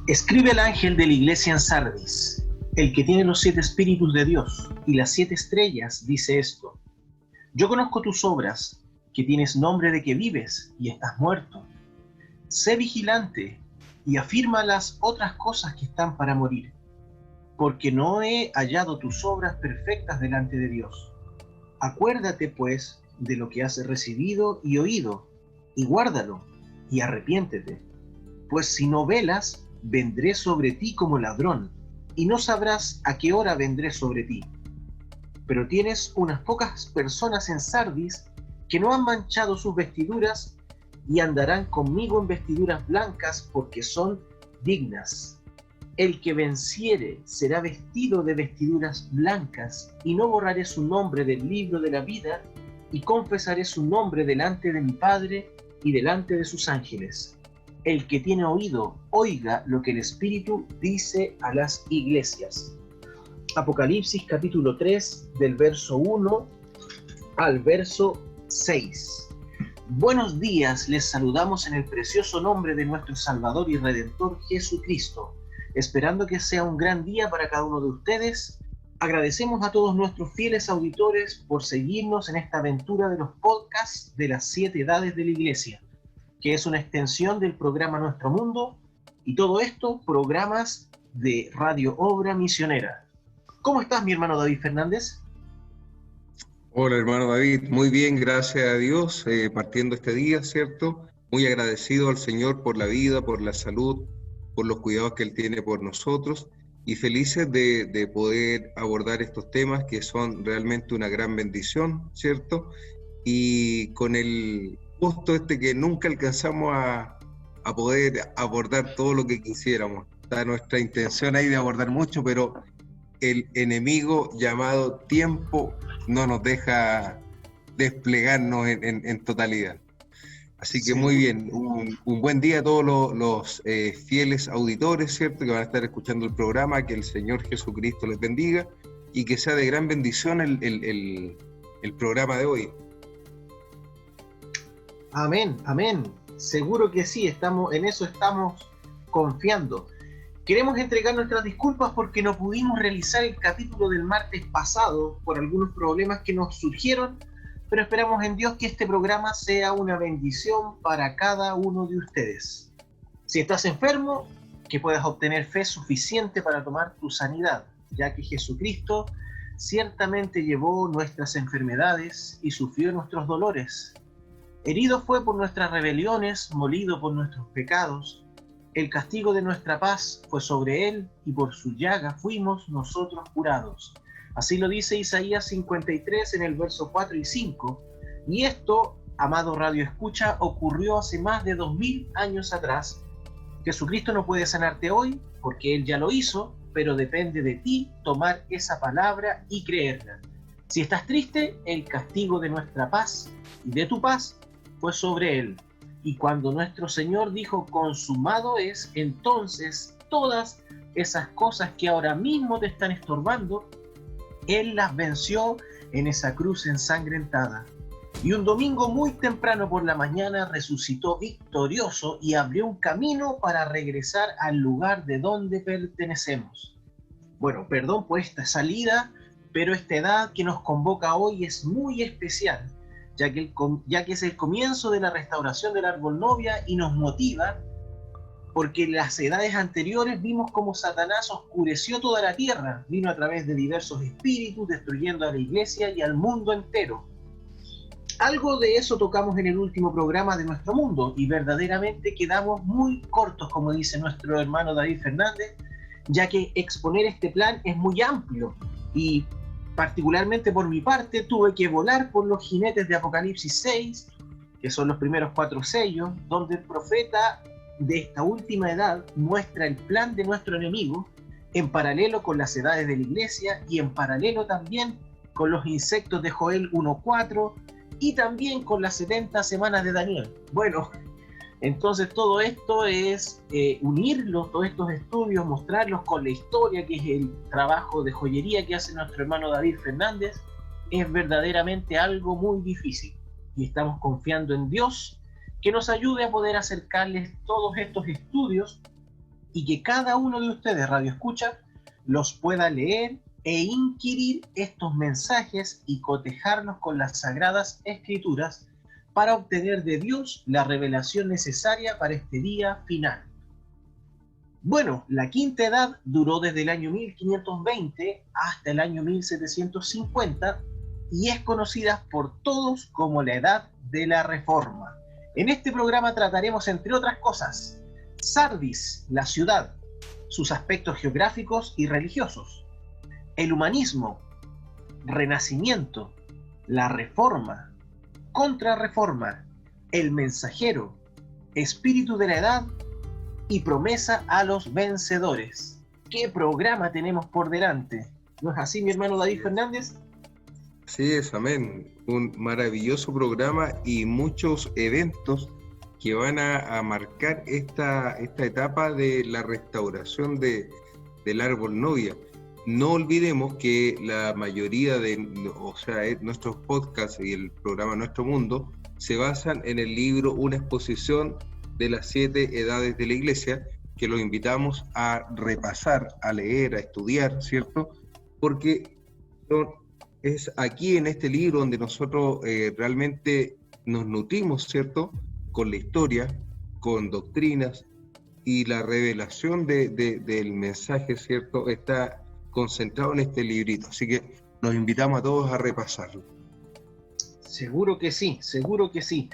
Escribe el ángel de la iglesia en Sardis, el que tiene los 7 espíritus de Dios y las 7 estrellas, dice esto: Yo conozco tus obras, que tienes nombre de que vives y estás muerto. Sé vigilante y afirma las otras cosas que están para morir, porque no he hallado tus obras perfectas delante de Dios. Acuérdate, pues, de lo que has recibido y oído, y guárdalo, y arrepiéntete. Pues si no velas, vendré sobre ti como ladrón, y no sabrás a qué hora vendré sobre ti. Pero tienes unas pocas personas en Sardis que no han manchado sus vestiduras y andarán conmigo en vestiduras blancas porque son dignas. El que venciere será vestido de vestiduras blancas, y no borraré su nombre del libro de la vida, y confesaré su nombre delante de mi Padre y delante de sus ángeles. El que tiene oído, oiga lo que el Espíritu dice a las iglesias. Apocalipsis capítulo 3, del verso 1 al verso 6. Buenos días, les saludamos en el precioso nombre de nuestro Salvador y Redentor Jesucristo, esperando que sea un gran día para cada uno de ustedes. Agradecemos a todos nuestros fieles auditores por seguirnos en esta aventura de los podcasts de las 7 edades de la Iglesia, que es una extensión del programa Nuestro Mundo, y todo esto, programas de Radio Obra Misionera. ¿Cómo estás, mi hermano David Fernández? Hola, hermano David, muy bien, gracias a Dios, partiendo este día, ¿cierto? Muy agradecido al Señor por la vida, por la salud, por los cuidados que Él tiene por nosotros, y felices de poder abordar estos temas que son realmente una gran bendición, ¿cierto? Y con el gusto que nunca alcanzamos a poder abordar todo lo que quisiéramos. Está nuestra intención ahí de abordar mucho, pero el enemigo llamado tiempo no nos deja desplegarnos en totalidad. Así que muy bien, un buen día a todos los fieles auditores, ¿cierto?, que van a estar escuchando el programa. Que el Señor Jesucristo les bendiga y que sea de gran bendición el programa de hoy. Amén, amén. Seguro que sí, en eso estamos confiando. Queremos entregar nuestras disculpas porque no pudimos realizar el capítulo del martes pasado por algunos problemas que nos surgieron, pero esperamos en Dios que este programa sea una bendición para cada uno de ustedes. Si estás enfermo, que puedas obtener fe suficiente para tomar tu sanidad, ya que Jesucristo ciertamente llevó nuestras enfermedades y sufrió nuestros dolores. Herido fue por nuestras rebeliones, molido por nuestros pecados. El castigo de nuestra paz fue sobre él, y por su llaga fuimos nosotros curados. Así lo dice Isaías 53 en el verso 4 y 5. Y esto, amado Radio Escucha, ocurrió hace más de 2000 años atrás. Jesucristo no puede sanarte hoy, porque Él ya lo hizo, pero depende de ti tomar esa palabra y creerla. Si estás triste, el castigo de nuestra paz y de tu paz fue sobre Él. Y cuando nuestro Señor dijo consumado es, entonces todas esas cosas que ahora mismo te están estorbando, Él las venció en esa cruz ensangrentada. Y un domingo muy temprano por la mañana resucitó victorioso y abrió un camino para regresar al lugar de donde pertenecemos. Bueno, perdón por esta salida, pero esta edad que nos convoca hoy es muy especial, ya que es el comienzo de la restauración del árbol novia, y nos motiva porque en las edades anteriores vimos cómo Satanás oscureció toda la tierra, vino a través de diversos espíritus destruyendo a la iglesia y al mundo entero. Algo de eso tocamos en el último programa de Nuestro Mundo, y verdaderamente quedamos muy cortos, como dice nuestro hermano David Fernández, ya que exponer este plan es muy amplio, y particularmente por mi parte tuve que volar por los jinetes de Apocalipsis 6, que son los primeros 4 sellos, donde el profeta de esta última edad muestra el plan de nuestro enemigo, en paralelo con las edades de la iglesia y en paralelo también con los insectos de Joel 1.4 y también con las 70 semanas de Daniel. Bueno, Entonces todo esto es unirlos, todos estos estudios, mostrarlos con la historia, que es el trabajo de joyería que hace nuestro hermano David Fernández, es verdaderamente algo muy difícil. Y estamos confiando en Dios que nos ayude a poder acercarles todos estos estudios y que cada uno de ustedes, Radio Escucha, los pueda leer e inquirir estos mensajes y cotejarlos con las Sagradas Escrituras para obtener de Dios la revelación necesaria para este día final. Bueno, la quinta edad duró desde el año 1520 hasta el año 1750 y es conocida por todos como la Edad de la Reforma. En este programa trataremos, entre otras cosas, Sardis, la ciudad, sus aspectos geográficos y religiosos, el humanismo, renacimiento, la reforma, contrarreforma, el mensajero, espíritu de la edad y promesa a los vencedores. ¿Qué programa tenemos por delante? ¿No es así, mi hermano David Fernández? Así es, amén. Un maravilloso programa y muchos eventos que van a marcar esta etapa de la restauración del árbol novia. No olvidemos que la mayoría nuestros podcasts y el programa Nuestro Mundo se basan en el libro Una exposición de las 7 edades de la Iglesia, que los invitamos a repasar, a leer, a estudiar, ¿cierto? Porque es aquí en este libro donde nosotros realmente nos nutrimos, ¿cierto? Con la historia, con doctrinas, y la revelación del mensaje, ¿cierto? Está concentrado en este librito, así que nos invitamos a todos a repasarlo. Seguro que sí, seguro que sí.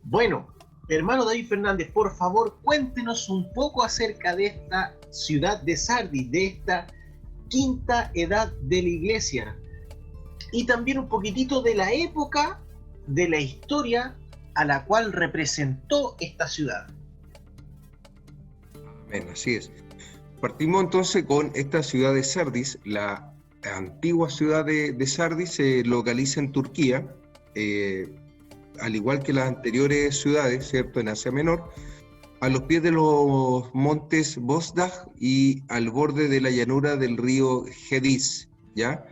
Bueno, hermano David Fernández, por favor, cuéntenos un poco acerca de esta ciudad de Sardis, de esta quinta edad de la Iglesia, y también un poquitito de la época, de la historia a la cual representó esta ciudad. Amén, así es. Partimos entonces con esta ciudad de Sardis. La antigua ciudad de Sardis se localiza en Turquía, al igual que las anteriores ciudades, ¿cierto?, en Asia Menor, a los pies de los montes Bosdaj y al borde de la llanura del río Gedis, ¿ya?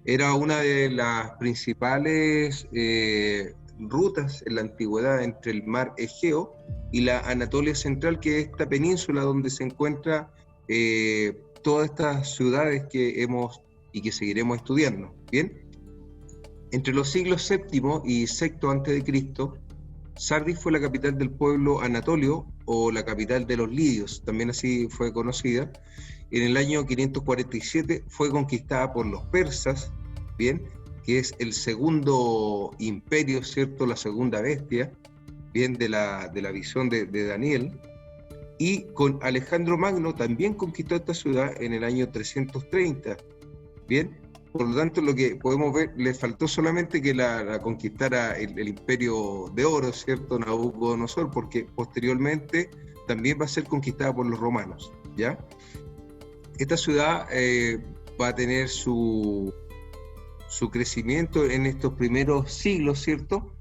Era una de las principales rutas en la antigüedad entre el mar Egeo y la Anatolia Central, que es esta península donde se encuentra todas estas ciudades que hemos y que seguiremos estudiando. Bien, entre los siglos VII y VI a.C., Sardis fue la capital del pueblo anatolio, o la capital de los lidios, también así fue conocida. En el año 547 fue conquistada por los persas, bien, que es el segundo imperio, ¿cierto?, la segunda bestia, bien, de la visión de Daniel. Y con Alejandro Magno también conquistó esta ciudad en el año 330, bien. Por lo tanto, lo que podemos ver, le faltó solamente que la conquistara el imperio de oro, ¿cierto?, Nabucodonosor, porque posteriormente también va a ser conquistada por los romanos, ¿ya? Esta ciudad va a tener su crecimiento en estos primeros siglos, ¿cierto?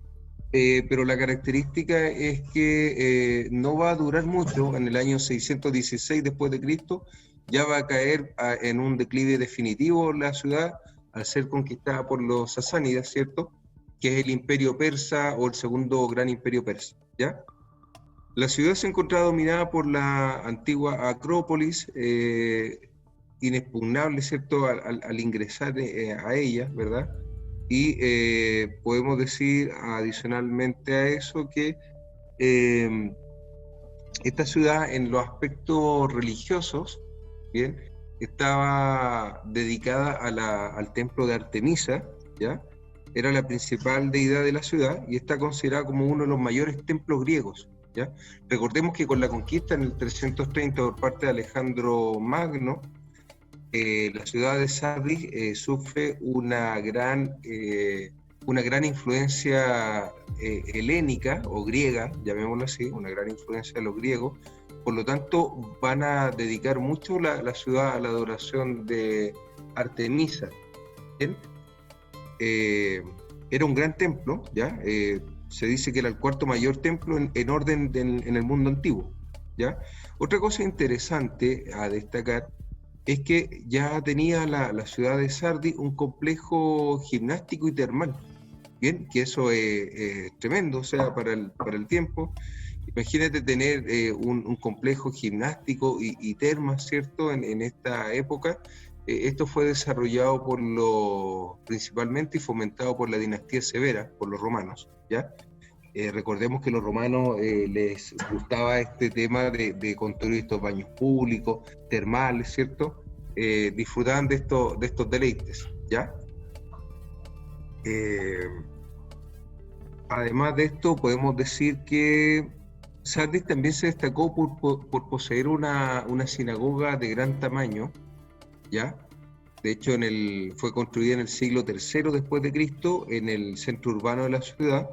Pero la característica es que no va a durar mucho. En el año 616 después de Cristo ya va a caer en un declive definitivo la ciudad al ser conquistada por los sasánidas, ¿cierto?, que es el imperio persa o el segundo gran imperio persa, ¿ya? La ciudad se encontraba dominada por la antigua Acrópolis, inexpugnable, ¿cierto?, al ingresar a ella, ¿verdad? Y podemos decir adicionalmente a eso que esta ciudad en los aspectos religiosos, bien, estaba dedicada al templo de Artemisa, ¿ya? Era la principal deidad de la ciudad y está considerada como uno de los mayores templos griegos, ¿ya? Recordemos que con la conquista en el 330 por parte de Alejandro Magno, la ciudad de Sardis sufre una gran influencia helénica o griega, llamémoslo así, una gran influencia de los griegos. Por lo tanto, van a dedicar mucho la ciudad a la adoración de Artemisa. ¿Bien? Era un gran templo, ¿ya? se dice que era el cuarto mayor templo en orden en el mundo antiguo, ¿ya? Otra cosa interesante a destacar es que ya tenía la ciudad de Sardis un complejo gimnástico y termal, bien, que eso es tremendo, o sea, para el tiempo. Imagínate tener un complejo gimnástico y termas, ¿cierto?, en esta época. Esto fue desarrollado principalmente y fomentado por la dinastía Severa, por los romanos, ¿ya? Recordemos que los romanos les gustaba este tema de construir estos baños públicos, termales, ¿cierto? Disfrutaban de estos deleites, ¿ya? Además de esto, podemos decir que Sardis también se destacó por poseer una sinagoga de gran tamaño, ¿ya? De hecho, fue construida en el siglo III después de Cristo, en el centro urbano de la ciudad,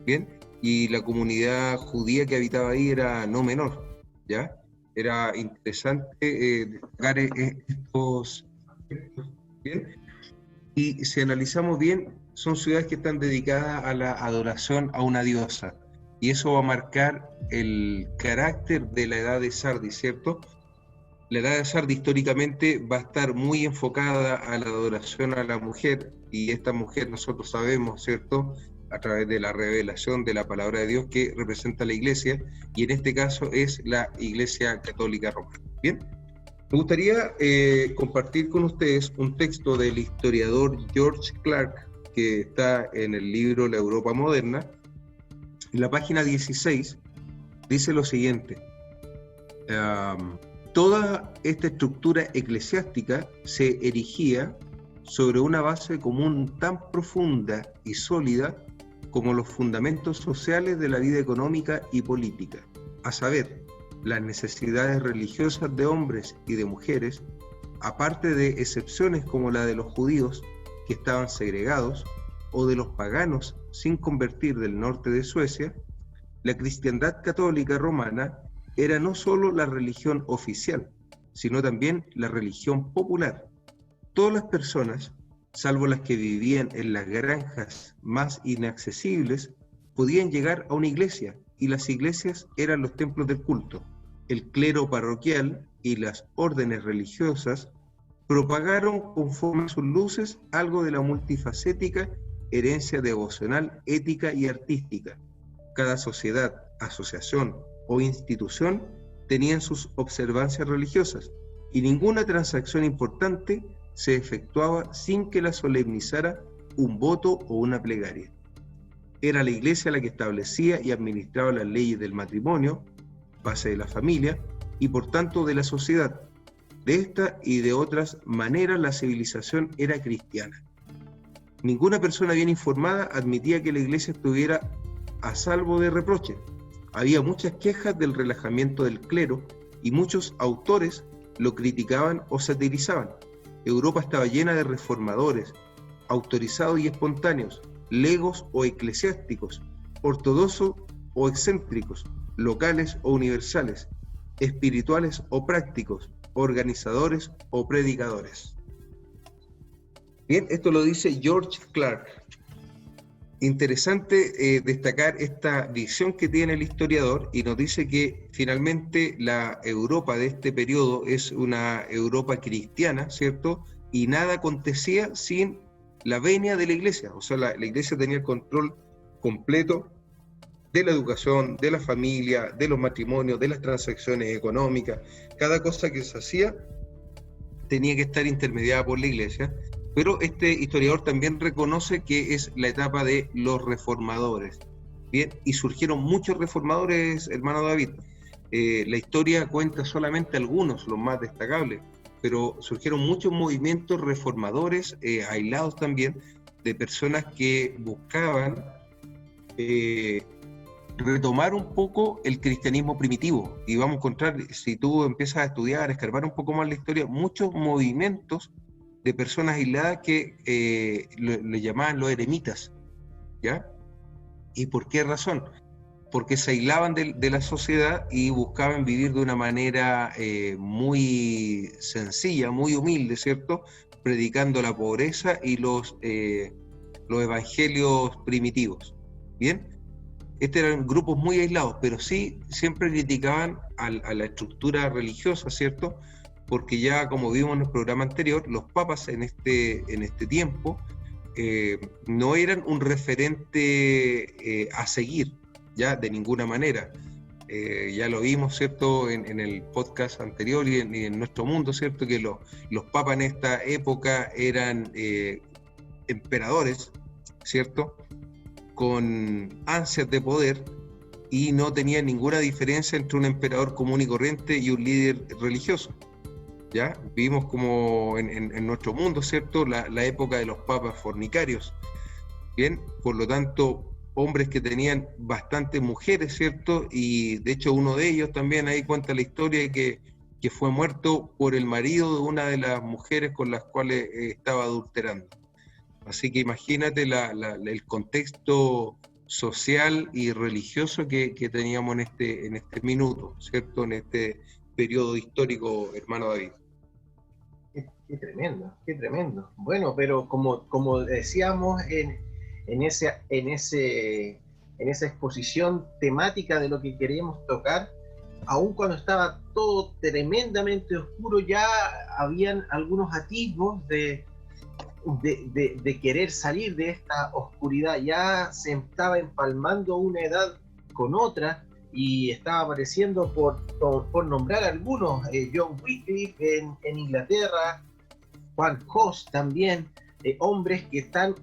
¿bien? Y la comunidad judía que habitaba ahí era no menor, ¿ya? Era interesante destacar estos, ¿bien? Y si analizamos bien, son ciudades que están dedicadas a la adoración a una diosa, y eso va a marcar el carácter de la edad de Sardis, ¿cierto? La edad de Sardis históricamente va a estar muy enfocada a la adoración a la mujer, y esta mujer nosotros sabemos, ¿cierto?, a través de la revelación de la palabra de Dios, que representa la iglesia, y en este caso es la Iglesia Católica Romana. Bien, me gustaría compartir con ustedes un texto del historiador George Clark, que está en el libro La Europa Moderna. En la página 16 dice lo siguiente: toda esta estructura eclesiástica se erigía sobre una base común tan profunda y sólida como los fundamentos sociales de la vida económica y política, a saber, las necesidades religiosas de hombres y de mujeres, aparte de excepciones como la de los judíos, que estaban segregados, o de los paganos sin convertir del norte de Suecia. La cristiandad católica romana era no solo la religión oficial, sino también la religión popular. Todas las personas, salvo las que vivían en las granjas más inaccesibles, podían llegar a una iglesia, y las iglesias eran los templos del culto. El clero parroquial y las órdenes religiosas propagaron conforme a sus luces algo de la multifacética herencia devocional, ética y artística. Cada sociedad, asociación o institución tenían sus observancias religiosas, y ninguna transacción importante se efectuaba sin que la solemnizara un voto o una plegaria. Era la iglesia la que establecía y administraba las leyes del matrimonio, base de la familia y por tanto de la sociedad. De esta y de otras maneras la civilización era cristiana. Ninguna persona bien informada admitía que la iglesia estuviera a salvo de reproches. Había muchas quejas del relajamiento del clero y muchos autores lo criticaban o satirizaban. Europa estaba llena de reformadores, autorizados y espontáneos, legos o eclesiásticos, ortodoxos o excéntricos, locales o universales, espirituales o prácticos, organizadores o predicadores. Bien, esto lo dice George Clark. Interesante destacar esta visión que tiene el historiador, y nos dice que finalmente la Europa de este periodo es una Europa cristiana, ¿cierto? Y nada acontecía sin la venia de la iglesia. O sea, la iglesia tenía el control completo de la educación, de la familia, de los matrimonios, de las transacciones económicas. Cada cosa que se hacía tenía que estar intermediada por la iglesia. Pero este historiador también reconoce que es la etapa de los reformadores. Bien, y surgieron muchos reformadores, hermano David. La historia cuenta solamente algunos, los más destacables, pero surgieron muchos movimientos reformadores, aislados también, de personas que buscaban retomar un poco el cristianismo primitivo. Y vamos a encontrar, si tú empiezas a estudiar, a escarbar un poco más la historia, muchos movimientos de personas aisladas que le llamaban los eremitas, ¿ya? ¿Y por qué razón? Porque se aislaban de la sociedad y buscaban vivir de una manera muy sencilla, muy humilde, ¿cierto? Predicando la pobreza y los evangelios primitivos, ¿bien? Estos eran grupos muy aislados, pero sí siempre criticaban a la estructura religiosa, ¿cierto? Porque ya, como vimos en el programa anterior, los papas en este tiempo no eran un referente a seguir, ya de ninguna manera. Ya lo vimos, ¿cierto?, en el podcast anterior y en nuestro mundo, ¿cierto?, que los papas en esta época eran emperadores, ¿cierto?, con ansias de poder, y no tenía ninguna diferencia entre un emperador común y corriente y un líder religioso. ¿Ya? Vimos como en nuestro mundo, ¿cierto?, la época de los papas fornicarios. Bien, por lo tanto, hombres que tenían bastantes mujeres, ¿cierto? Y de hecho uno de ellos también ahí cuenta la historia de que fue muerto por el marido de una de las mujeres con las cuales estaba adulterando. Así que imagínate el contexto social y religioso que teníamos en este minuto, ¿cierto? En este periodo histórico, hermano David. Qué tremendo, qué tremendo. Bueno, pero como decíamos en esa exposición temática de lo que queríamos tocar, aun cuando estaba todo tremendamente oscuro, ya habían algunos atisbos de querer salir de esta oscuridad. Ya se estaba empalmando una edad con otra y estaba apareciendo, por nombrar algunos, John Wycliffe en Inglaterra, Juan Hus también, hombres que están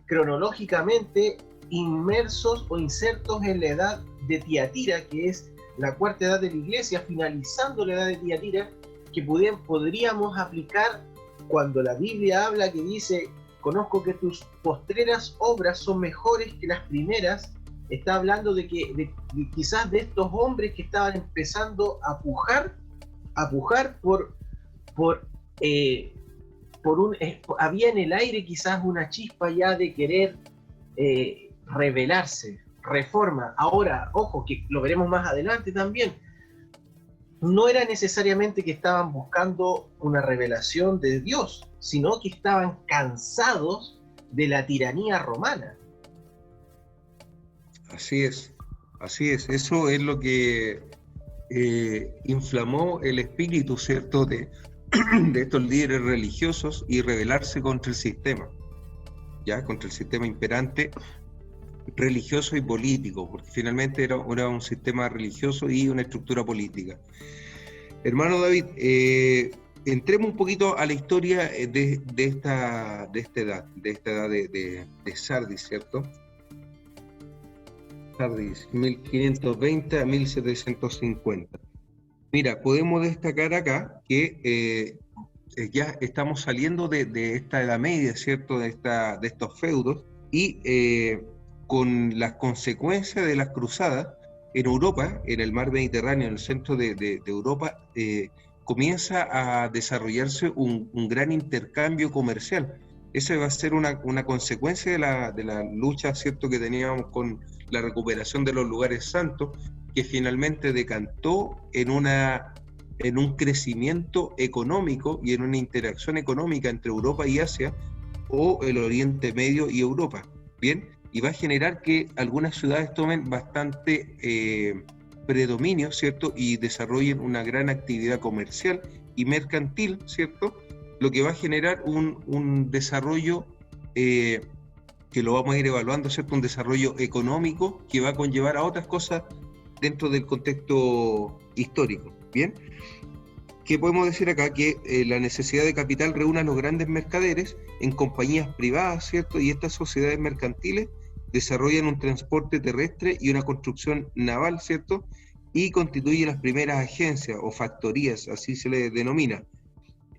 cronológicamente inmersos o insertos en la edad de Tiatira, que es la cuarta edad de la iglesia, finalizando la edad de Tiatira, que podríamos aplicar cuando la Biblia habla, que dice: conozco que tus postreras obras son mejores que las primeras. Está hablando de quizás de estos hombres que estaban empezando a pujar había en el aire quizás una chispa ya de querer rebelarse, reforma. Ahora, ojo, que lo veremos más adelante también, no era necesariamente que estaban buscando una revelación de Dios, sino que estaban cansados de la tiranía romana. Así es. Eso es lo que inflamó el espíritu, ¿cierto?, de estos líderes religiosos, y rebelarse contra el sistema, ya, contra el sistema imperante religioso y político, porque finalmente era un sistema religioso y una estructura política. Hermano David, entremos un poquito a la historia de esta edad de Sardis, ¿cierto? Sardis, 1520 a 1750. Mira, podemos destacar acá que ya estamos saliendo de esta Edad Media, ¿cierto?, de estos feudos, y con las consecuencias de las cruzadas en Europa, en el mar Mediterráneo, en el centro de Europa, comienza a desarrollarse un gran intercambio comercial. Esa va a ser una consecuencia de la lucha, ¿cierto?, que teníamos con la recuperación de los lugares santos, que finalmente decantó en un crecimiento económico y en una interacción económica entre Europa y Asia, o el Oriente Medio y Europa, ¿bien? Y va a generar que algunas ciudades tomen bastante predominio, ¿cierto?, y desarrollen una gran actividad comercial y mercantil, ¿cierto?, lo que va a generar un desarrollo que lo vamos a ir evaluando, ¿cierto?, un desarrollo económico que va a conllevar a otras cosas dentro del contexto histórico, ¿bien? ¿Qué podemos decir acá? Que la necesidad de capital reúne a los grandes mercaderes en compañías privadas, ¿cierto? Y estas sociedades mercantiles desarrollan un transporte terrestre y una construcción naval, ¿cierto? Y constituyen las primeras agencias o factorías, así se les denomina.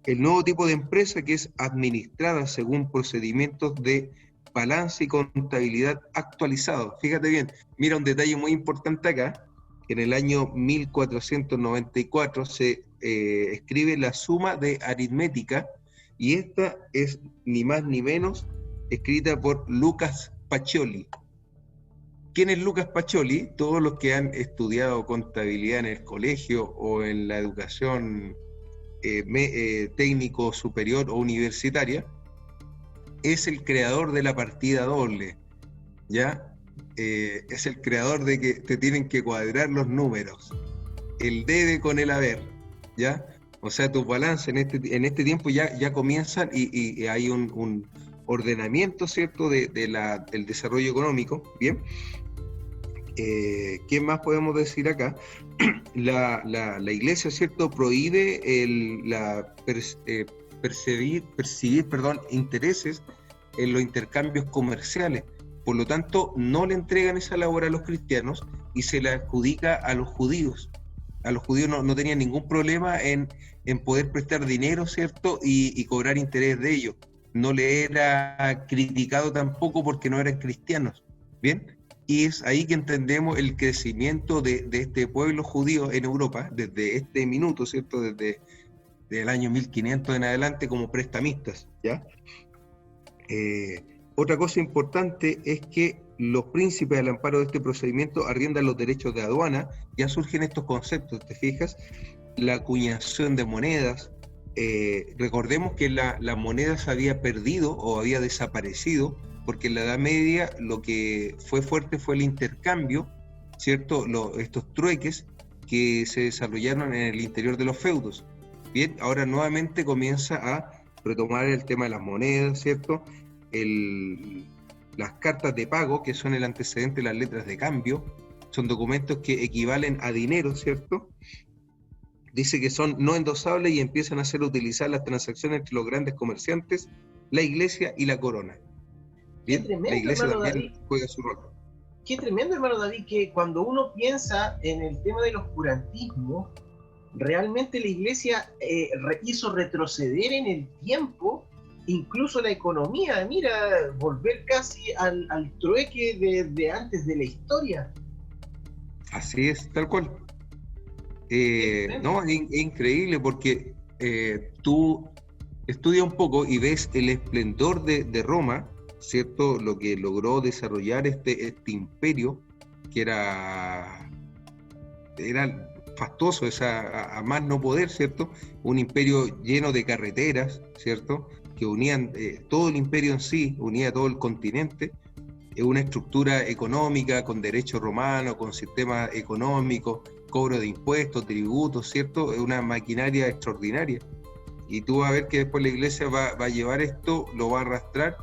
El nuevo tipo de empresa, que es administrada según procedimientos de balance y contabilidad actualizados. Fíjate bien, mira un detalle muy importante acá. En el año 1494 se escribe la Suma de Aritmética, y esta es ni más ni menos escrita por Lucas Pacioli. ¿Quién es Lucas Pacioli? Todos los que han estudiado contabilidad en el colegio o en la educación técnico superior o universitaria, es el creador de la partida doble, ¿ya? es el creador de que te tienen que cuadrar los números, el debe con el haber, ¿ya? O sea, tus balances en este tiempo ya comienzan y hay un ordenamiento, ¿cierto?, del desarrollo económico, ¿bien? ¿Qué más podemos decir acá? La Iglesia, ¿cierto?, prohíbe percibir, intereses en los intercambios comerciales. Por lo tanto, no le entregan esa labor a los cristianos y se la adjudica a los judíos. A los judíos no tenían ningún problema en poder prestar dinero, ¿cierto?, y cobrar interés de ellos. No le era criticado tampoco porque no eran cristianos, ¿bien? Y es ahí que entendemos el crecimiento de este pueblo judío en Europa, desde este minuto, ¿cierto?, desde el año 1500 en adelante, como prestamistas, ¿ya? Otra cosa importante es que los príncipes, al amparo de este procedimiento, arriendan los derechos de aduana. Ya surgen estos conceptos, ¿te fijas? La acuñación de monedas. Recordemos que la moneda se había perdido o había desaparecido, porque en la Edad Media lo que fue fuerte fue el intercambio, ¿cierto? Estos trueques que se desarrollaron en el interior de los feudos. Bien, ahora nuevamente comienza a retomar el tema de las monedas, ¿cierto? Las cartas de pago, que son el antecedente de las letras de cambio, son documentos que equivalen a dinero, ¿cierto? Dice que son no endosables y empiezan a ser utilizadas las transacciones entre los grandes comerciantes, la iglesia y la corona. Bien, tremendo, la iglesia también David. juega su rol. Qué tremendo, hermano David, que cuando uno piensa en el tema del oscurantismo, realmente la iglesia hizo retroceder en el tiempo incluso la economía. Mira, volver casi al trueque de antes de la historia. Así es, tal cual. No, es increíble porque tú estudias un poco y ves el esplendor de Roma, ¿cierto? Lo que logró desarrollar este imperio, que era fastuoso, a más no poder, ¿cierto? Un imperio lleno de carreteras, ¿cierto?, que unían todo el imperio en sí, unía todo el continente, una estructura económica con derecho romano, con sistema económico, cobro de impuestos, tributos, ¿cierto? Es una maquinaria extraordinaria. Y tú vas a ver que después la iglesia va a llevar esto, lo va a arrastrar,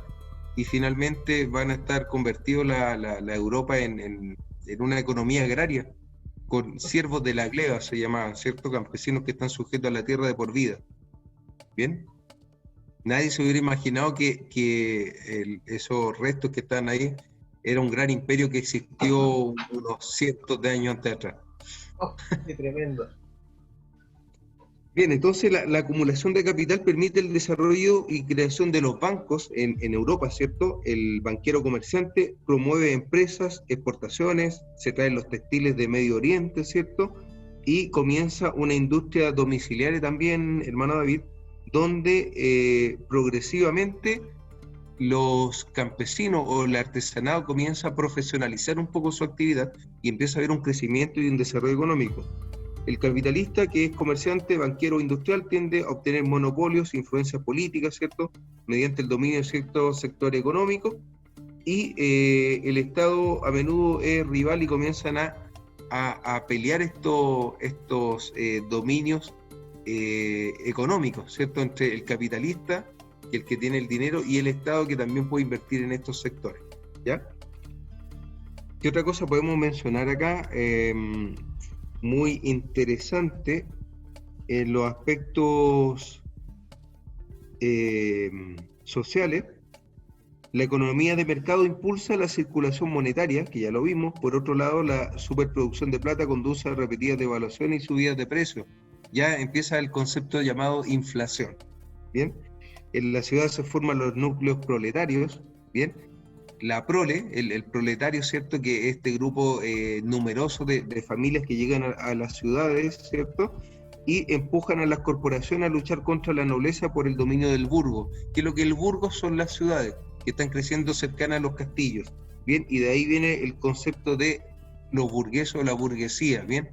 y finalmente van a estar convertidos la Europa en una economía agraria, con siervos de la gleba se llamaban, ¿cierto? Campesinos que están sujetos a la tierra de por vida. ¿Bien? Nadie se hubiera imaginado que esos restos que están ahí era un gran imperio que existió unos cientos de años antes atrás. Oh, qué tremendo. Bien, entonces la acumulación de capital permite el desarrollo y creación de los bancos en Europa, ¿cierto? El banquero comerciante promueve empresas, exportaciones, se traen los textiles de Medio Oriente, ¿cierto? Y comienza una industria domiciliaria también, hermano David, donde progresivamente los campesinos o el artesanado comienza a profesionalizar un poco su actividad y empieza a haber un crecimiento y un desarrollo económico. El capitalista, que es comerciante, banquero o industrial, tiende a obtener monopolios, influencias políticas, ¿cierto?, mediante el dominio de ciertos sectores económicos, y el Estado a menudo es rival y comienzan a pelear estos dominios económicos, ¿cierto?, entre el capitalista, el que tiene el dinero, y el Estado, que también puede invertir en estos sectores, ¿ya? ¿Qué otra cosa podemos mencionar acá? Muy interesante en los aspectos sociales. La economía de mercado impulsa la circulación monetaria, que ya lo vimos. Por otro lado, la superproducción de plata conduce a repetidas devaluaciones y subidas de precios. Ya empieza el concepto llamado inflación. Bien, en la ciudad se forman los núcleos proletarios. Bien, la prole, el proletario, ¿cierto?, que es este grupo numeroso de familias que llegan a las ciudades, ¿cierto?, y empujan a las corporaciones a luchar contra la nobleza por el dominio del burgo, que lo que el burgo son las ciudades, que están creciendo cercanas a los castillos, ¿bien? Y de ahí viene el concepto de los burgueses o la burguesía, ¿bien?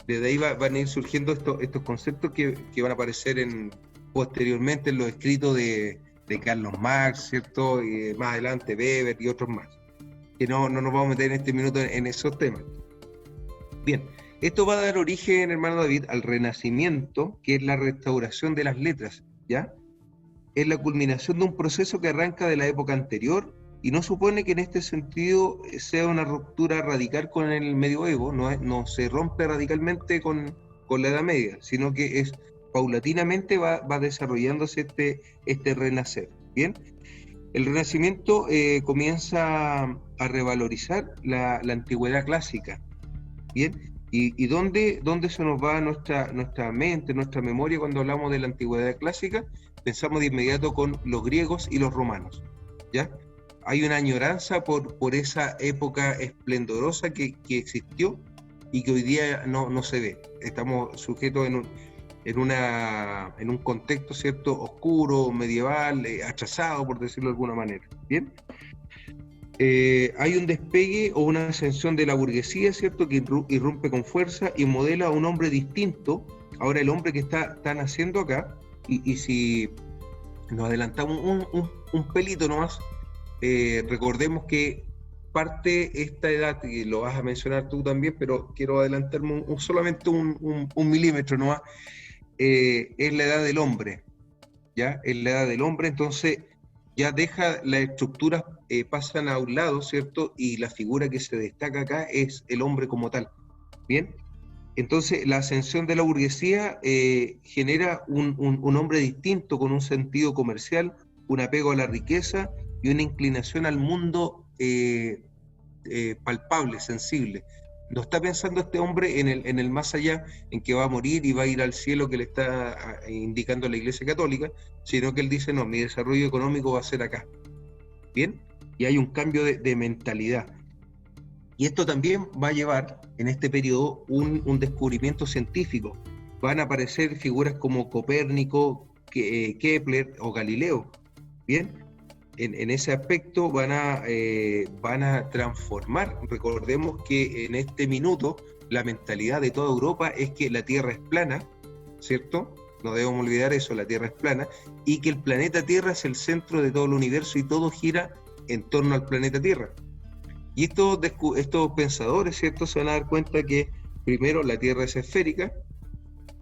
Desde ahí van a ir surgiendo estos conceptos que van a aparecer posteriormente en los escritos de Carlos Marx, ¿cierto? Y más adelante Weber y otros más. que no nos vamos a meter en este minuto en esos temas. Bien, esto va a dar origen, hermano David, al Renacimiento, que es la restauración de las letras, ¿ya? Es la culminación de un proceso que arranca de la época anterior y no supone que en este sentido sea una ruptura radical con el medioevo, no se rompe radicalmente con la Edad Media, sino que es paulatinamente va desarrollándose este renacer, ¿bien? El Renacimiento comienza a revalorizar la antigüedad clásica, ¿bien? ¿Y dónde se nos va nuestra mente, nuestra memoria cuando hablamos de la antigüedad clásica? Pensamos de inmediato con los griegos y los romanos, ¿ya? Hay una añoranza por esa época esplendorosa que existió y que hoy día no se ve. Estamos sujetos en un contexto, ¿cierto?, oscuro, medieval, atrasado, por decirlo de alguna manera, ¿bien? Hay un despegue o una ascensión de la burguesía, ¿cierto?, que irrumpe con fuerza y modela a un hombre distinto. Ahora el hombre que está naciendo acá, y si nos adelantamos un pelito nomás, recordemos que parte esta edad, y lo vas a mencionar tú también, pero quiero adelantarme solamente un milímetro nomás, es la edad del hombre, ¿ya? Es la edad del hombre, entonces ya deja las estructuras, pasan a un lado, ¿cierto? Y la figura que se destaca acá es el hombre como tal, ¿bien? Entonces la ascensión de la burguesía genera un hombre distinto, con un sentido comercial, un apego a la riqueza y una inclinación al mundo palpable, sensible. No está pensando este hombre en el más allá, en que va a morir y va a ir al cielo que le está indicando la Iglesia Católica, sino que él dice, no, mi desarrollo económico va a ser acá. ¿Bien? Y hay un cambio de mentalidad. Y esto también va a llevar en este periodo un descubrimiento científico. Van a aparecer figuras como Copérnico, Kepler o Galileo. ¿Bien? En ese aspecto van a transformar. Recordemos que en este minuto la mentalidad de toda Europa es que la Tierra es plana, ¿cierto? No debemos olvidar eso, la Tierra es plana, y que el planeta Tierra es el centro de todo el universo y todo gira en torno al planeta Tierra. Y estos pensadores, ¿cierto?, se van a dar cuenta que primero la Tierra es esférica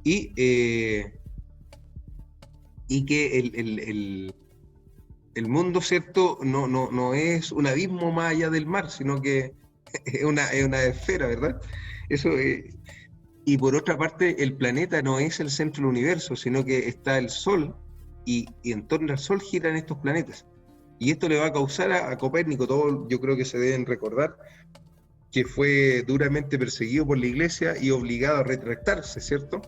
y que el mundo, ¿cierto?, no es un abismo más allá del mar, sino que es una esfera, ¿verdad? Eso, y por otra parte, el planeta no es el centro del universo, sino que está el Sol, y en torno al Sol giran estos planetas. Y esto le va a causar a Copérnico, todos yo creo que se deben recordar, que fue duramente perseguido por la Iglesia y obligado a retractarse, ¿cierto?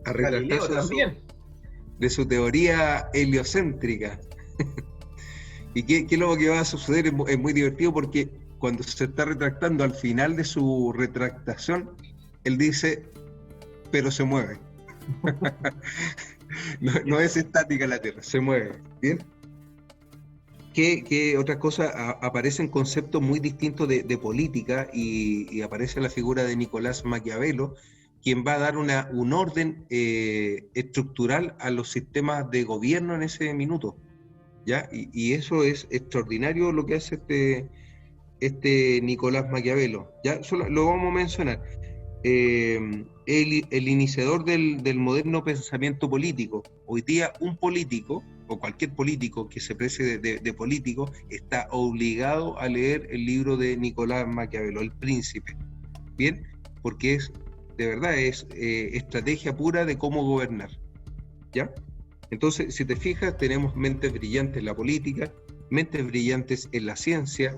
A retractarse de su teoría heliocéntrica. ¿Y qué es lo que va a suceder? Es muy divertido porque cuando se está retractando, al final de su retractación, él dice, pero se mueve. no es estática la Tierra, se mueve. ¿Bien? ¿Qué otras cosas? Aparecen conceptos muy distintos de política y aparece la figura de Nicolás Maquiavelo, quien va a dar un orden estructural a los sistemas de gobierno en ese minuto, ¿ya? Y eso es extraordinario lo que hace este Nicolás Maquiavelo, ¿ya? Solo lo vamos a mencionar. El iniciador del moderno pensamiento político. Hoy día un político, o cualquier político que se precie de político, está obligado a leer el libro de Nicolás Maquiavelo, El Príncipe, ¿bien? Porque de verdad es estrategia pura de cómo gobernar, ¿ya? Entonces, si te fijas, tenemos mentes brillantes en la política, mentes brillantes en la ciencia,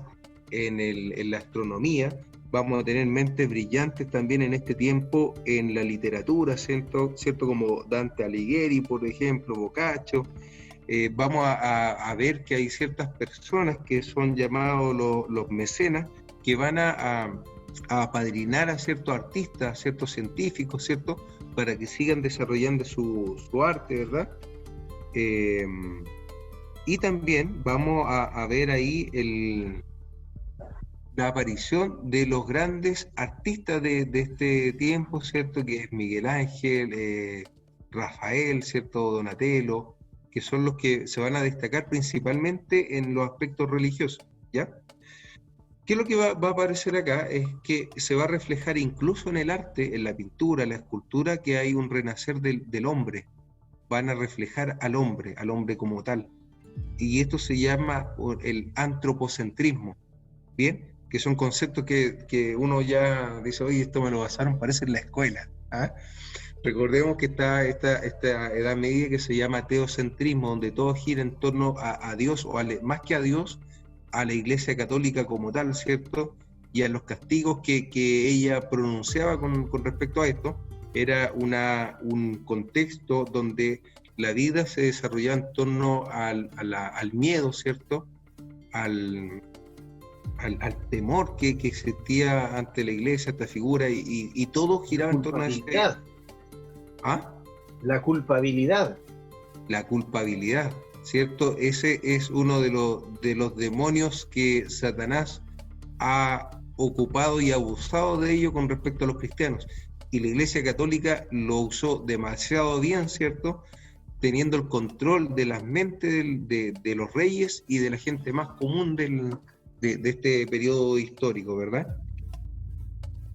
en la astronomía. Vamos a tener mentes brillantes también en este tiempo en la literatura, ¿cierto? Como Dante Alighieri, por ejemplo, Boccaccio. Vamos a ver que hay ciertas personas que son llamados los mecenas, que van a apadrinar a ciertos artistas, a ciertos científicos, ¿cierto?, para que sigan desarrollando su arte, ¿verdad? Y también vamos a ver ahí la aparición de los grandes artistas de este tiempo, ¿cierto?, que es Miguel Ángel, Rafael, ¿cierto?, Donatello, que son los que se van a destacar principalmente en los aspectos religiosos, ¿ya? ¿Qué es lo que va a aparecer acá? Es que se va a reflejar incluso en el arte, en la pintura, en la escultura, que hay un renacer del hombre. Van a reflejar al hombre como tal. Y esto se llama el antropocentrismo, ¿bien? Que son conceptos que uno ya dice, oye, esto me lo pasaron, parece en la escuela. ¿Ah? Recordemos que está esta edad media que se llama teocentrismo, donde todo gira en torno a Dios, o más que a Dios, a la Iglesia Católica como tal, ¿cierto? Y a los castigos que ella pronunciaba con respecto a esto. Era un contexto donde la vida se desarrollaba en torno al miedo, ¿cierto? Al temor que existía ante la iglesia, esta figura, y todo giraba en torno a ese... ¿Ah? La culpabilidad. La culpabilidad, ¿cierto? Ese es uno de los demonios que Satanás ha ocupado y abusado de ello con respecto a los cristianos. Y la Iglesia Católica lo usó demasiado bien, ¿cierto? Teniendo el control de las mentes de los reyes y de la gente más común de este periodo histórico, ¿verdad?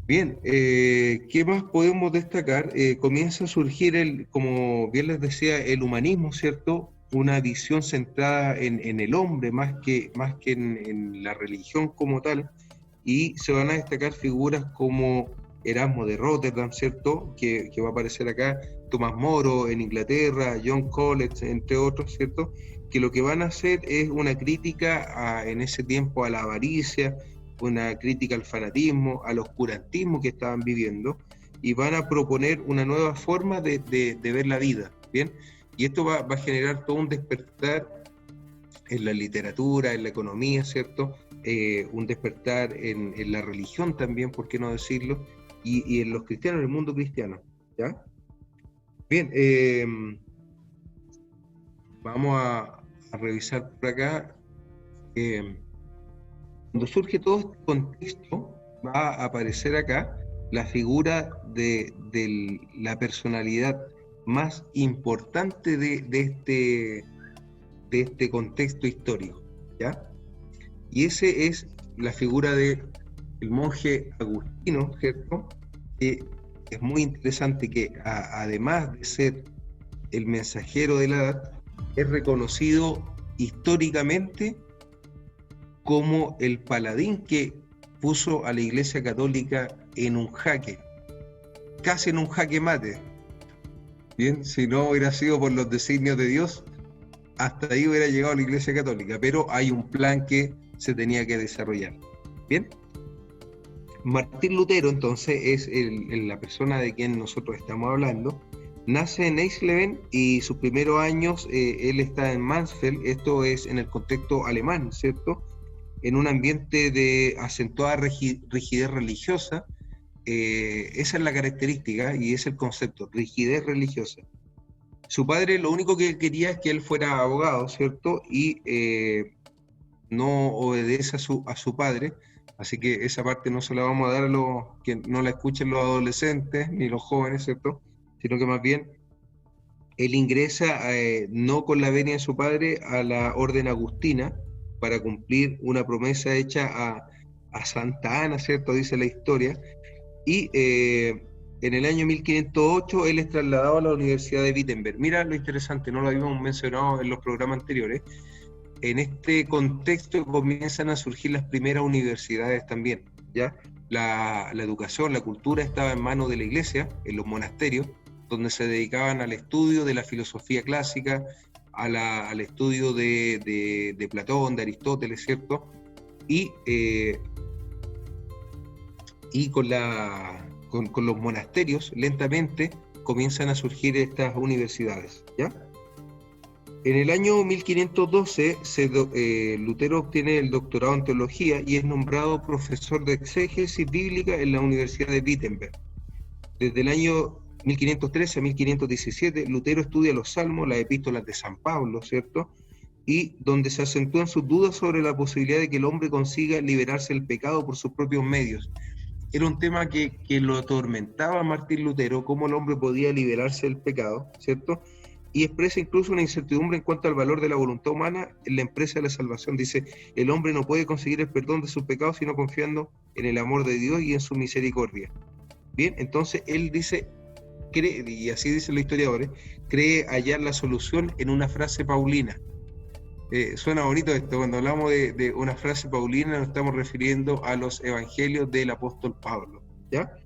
Bien, ¿qué más podemos destacar? Comienza a surgir, como bien les decía, el humanismo, ¿cierto? Una visión centrada en el hombre más que en la religión como tal, y se van a destacar figuras como Erasmo de Rotterdam, ¿cierto? Que va a aparecer acá, Tomás Moro en Inglaterra, John Colet, entre otros, ¿cierto? Que lo que van a hacer es una crítica en ese tiempo a la avaricia, una crítica al fanatismo, al oscurantismo que estaban viviendo, y van a proponer una nueva forma de ver la vida, ¿bien? Y esto va a generar todo un despertar en la literatura, en la economía, ¿cierto? Un despertar en la religión también, ¿por qué no decirlo? Y en los cristianos, en el mundo cristiano, ¿ya? Bien, vamos a revisar por acá. Cuando surge todo este contexto, va a aparecer acá la figura de la personalidad más importante de este contexto histórico, ¿ya? Y ese es la figura del monje Agustino, ¿cierto? Que es muy interesante que además de ser el mensajero de la edad, es reconocido históricamente como el paladín que puso a la Iglesia Católica en un jaque, casi en un jaque mate. Bien, si no hubiera sido por los designios de Dios, hasta ahí hubiera llegado la Iglesia Católica, pero hay un plan que se tenía que desarrollar. Bien, Martín Lutero entonces es la persona de quien nosotros estamos hablando. Nace en Eisleben y sus primeros años él está en Mansfeld, esto es en el contexto alemán, ¿cierto? En un ambiente de acentuada rigidez religiosa. Esa es la característica y es el concepto, rigidez religiosa. Su padre lo único que quería es que él fuera abogado, ¿cierto? Y no obedece a su padre, así que esa parte no se la vamos a dar a los que no la escuchen los adolescentes ni los jóvenes, ¿cierto? Sino que más bien él ingresa no con la venia de su padre a la orden agustina para cumplir una promesa hecha a Santa Ana, ¿cierto? Dice la historia. Y en el año 1508 él es trasladado a la Universidad de Wittenberg. Mira lo interesante, no lo habíamos mencionado en los programas anteriores. En este contexto comienzan a surgir las primeras universidades también, ¿ya? La educación, la cultura estaba en manos de la iglesia, en los monasterios, donde se dedicaban al estudio de la filosofía clásica, al estudio de Platón, de Aristóteles, ¿cierto? Y con los monasterios, lentamente, comienzan a surgir estas universidades, ¿ya? En el año 1512, Lutero obtiene el doctorado en teología y es nombrado profesor de exégesis bíblica en la Universidad de Wittenberg. Desde el año 1513 a 1517, Lutero estudia los Salmos, las epístolas de San Pablo, ¿cierto? Y donde se acentúan sus dudas sobre la posibilidad de que el hombre consiga liberarse del pecado por sus propios medios. Era un tema que lo atormentaba a Martín Lutero, cómo el hombre podía liberarse del pecado, ¿cierto? y expresa incluso una incertidumbre en cuanto al valor de la voluntad humana en la empresa de la salvación. Dice, el hombre no puede conseguir el perdón de sus pecados sino confiando en el amor de Dios y en su misericordia. Bien, entonces él dice, cree, y así dicen los historiadores, cree hallar la solución en una frase paulina. Suena bonito esto, cuando hablamos de una frase paulina nos estamos refiriendo a los evangelios del apóstol Pablo, ¿ya?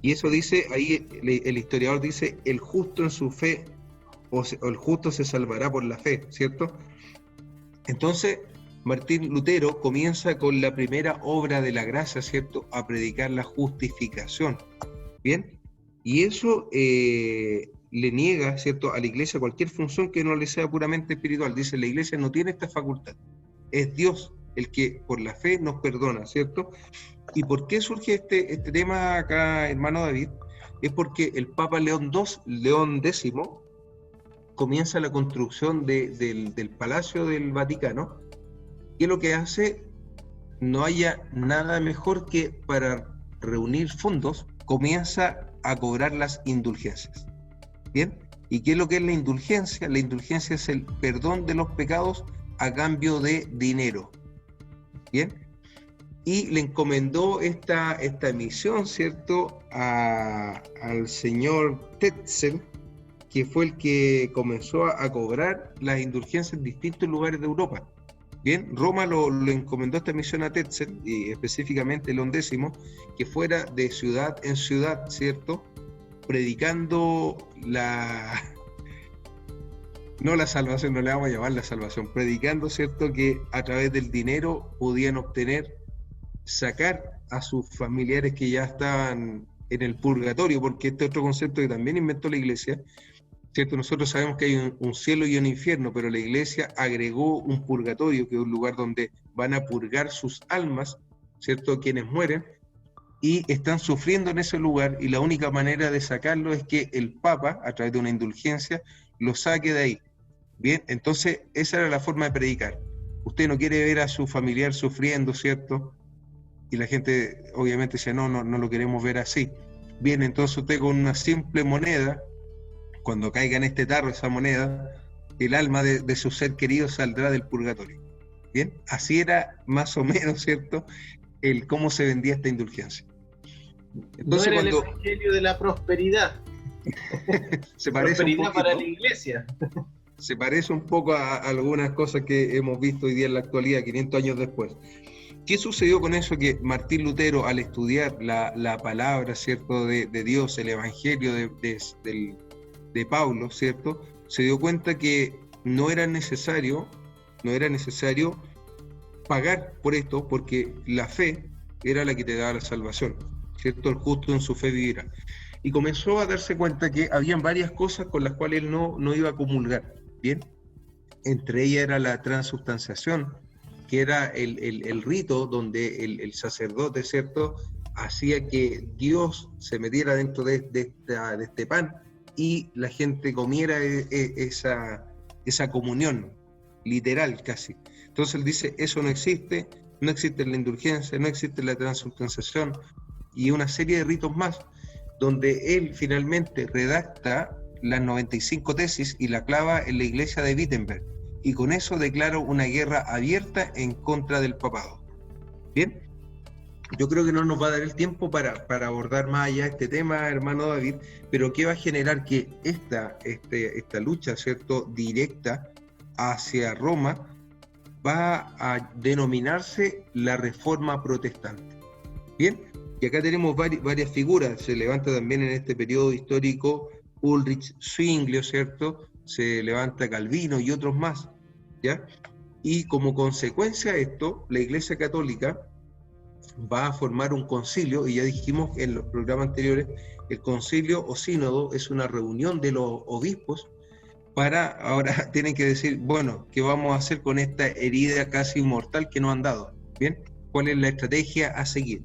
Y eso dice, ahí el historiador dice, el justo en su fe, o el justo se salvará por la fe, ¿cierto? Entonces, Martín Lutero comienza con la primera obra de la gracia, ¿cierto?, a predicar la justificación, ¿bien? Y eso le niega, ¿cierto?, a la iglesia cualquier función que no le sea puramente espiritual. Dice, la iglesia no tiene esta facultad, es Dios el que por la fe nos perdona, ¿cierto? ¿Y por qué surge este tema acá, hermano David? Es porque el Papa León X comienza la construcción del Palacio del Vaticano, y lo que hace, no haya nada mejor que para reunir fondos, comienza a cobrar las indulgencias. ¿Bien? ¿Y qué es lo que es la indulgencia? La indulgencia es el perdón de los pecados a cambio de dinero. ¿Bien? Y le encomendó esta misión, ¿cierto?, al señor Tetzel, que fue el que comenzó a cobrar las indulgencias en distintos lugares de Europa. Bien, Roma lo encomendó esta misión a Tetzel, y específicamente León X, que fuera de ciudad en ciudad, ¿cierto?, predicando no la salvación, no le vamos a llamar la salvación, predicando, ¿cierto?, que a través del dinero podían sacar a sus familiares que ya estaban en el purgatorio, porque este otro concepto que también inventó la iglesia, ¿cierto? Nosotros sabemos que hay un cielo y un infierno, pero la iglesia agregó un purgatorio, que es un lugar donde van a purgar sus almas, ¿cierto?, quienes mueren, y están sufriendo en ese lugar, y la única manera de sacarlo es que el Papa, a través de una indulgencia, lo saque de ahí. Bien, entonces esa era la forma de predicar. Usted no quiere ver a su familiar sufriendo, ¿cierto? Y la gente obviamente dice, no lo queremos ver así. Bien, entonces usted con una simple moneda, cuando caiga en este tarro esa moneda, el alma de su ser querido saldrá del purgatorio. Bien, así era más o menos, ¿cierto?, el cómo se vendía esta indulgencia. Entonces, no era el evangelio de la prosperidad. Se parece prosperidad un poquito, para la iglesia. Se parece un poco a algunas cosas que hemos visto hoy día en la actualidad, 500 años después. ¿Qué sucedió con eso? Que Martín Lutero, al estudiar la palabra, ¿cierto?, de Dios, el evangelio de Pablo, ¿cierto?, se dio cuenta que no era necesario pagar por esto, porque la fe era la que te daba la salvación, ¿cierto? El justo en su fe vivirá. Y comenzó a darse cuenta que habían varias cosas con las cuales él no iba a comulgar, ¿bien? Entre ellas era la transubstanciación, que era el rito donde el sacerdote, ¿cierto?, hacía que Dios se metiera dentro de este pan y la gente comiera esa comunión, literal casi. Entonces él dice, eso no existe la indulgencia, no existe la transubstanciación y una serie de ritos más, donde él finalmente redacta las 95 tesis y la clava en la iglesia de Wittenberg, y con eso declara una guerra abierta en contra del papado. Bien, yo creo que no nos va a dar el tiempo para abordar más allá este tema, hermano David, pero que va a generar que esta lucha, ¿cierto?, directa hacia Roma va a denominarse la Reforma Protestante. Bien, y acá tenemos varias figuras. Se levanta también en este periodo histórico Ulrich Zwinglio, ¿cierto? Se levanta Calvino y otros más, ¿ya? Y como consecuencia de esto, la Iglesia Católica va a formar un concilio, y ya dijimos en los programas anteriores, el concilio o sínodo es una reunión de los obispos ahora tienen que decir, bueno, ¿qué vamos a hacer con esta herida casi mortal que nos han dado? ¿Bien? ¿Cuál es la estrategia a seguir?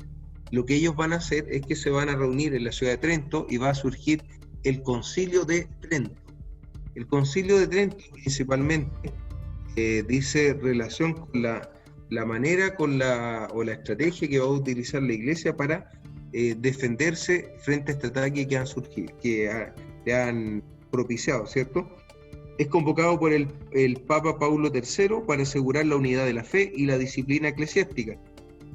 Lo que ellos van a hacer es que se van a reunir en la ciudad de Trento y va a surgir el Concilio de Trento. El Concilio de Trento principalmente dice relación con la manera o la estrategia que va a utilizar la Iglesia para defenderse frente a este ataque que han surgido, que han propiciado, ¿cierto? Es convocado por el Papa Paulo III para asegurar la unidad de la fe y la disciplina eclesiástica.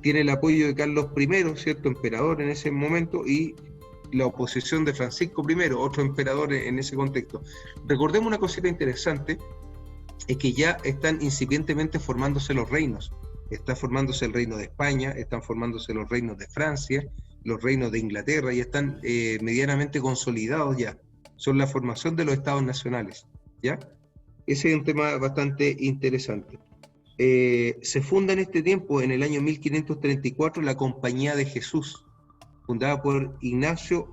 Tiene el apoyo de Carlos I, ¿cierto?, emperador en ese momento, y la oposición de Francisco I, otro emperador en ese contexto. Recordemos una cosita interesante, es que ya están incipientemente formándose los reinos. Está formándose el reino de España, están formándose los reinos de Francia, los reinos de Inglaterra, y están medianamente consolidados ya. Son la formación de los estados nacionales, ¿ya? Ese es un tema bastante interesante. Se funda en este tiempo, en el año 1534, la Compañía de Jesús, fundada por Íñigo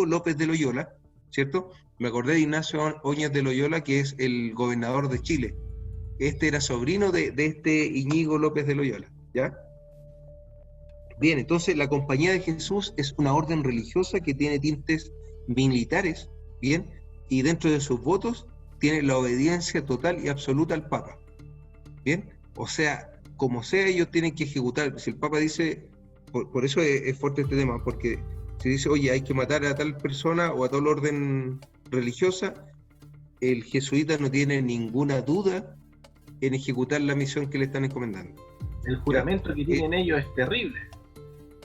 López de Loyola, ¿cierto? Me acordé de Ignacio Óñez de Loyola, que es el gobernador de Chile. Este era sobrino de este Íñigo López de Loyola, ¿ya? Bien, entonces la Compañía de Jesús es una orden religiosa que tiene tintes militares, ¿bien? Y dentro de sus votos tiene la obediencia total y absoluta al Papa, ¿bien? O sea, como sea, ellos tienen que ejecutar. Si el Papa dice, por eso es fuerte este tema, porque si dice, oye, hay que matar a tal persona o a tal orden religiosa, el jesuita no tiene ninguna duda en ejecutar la misión que le están encomendando. El juramento que tienen ellos es terrible.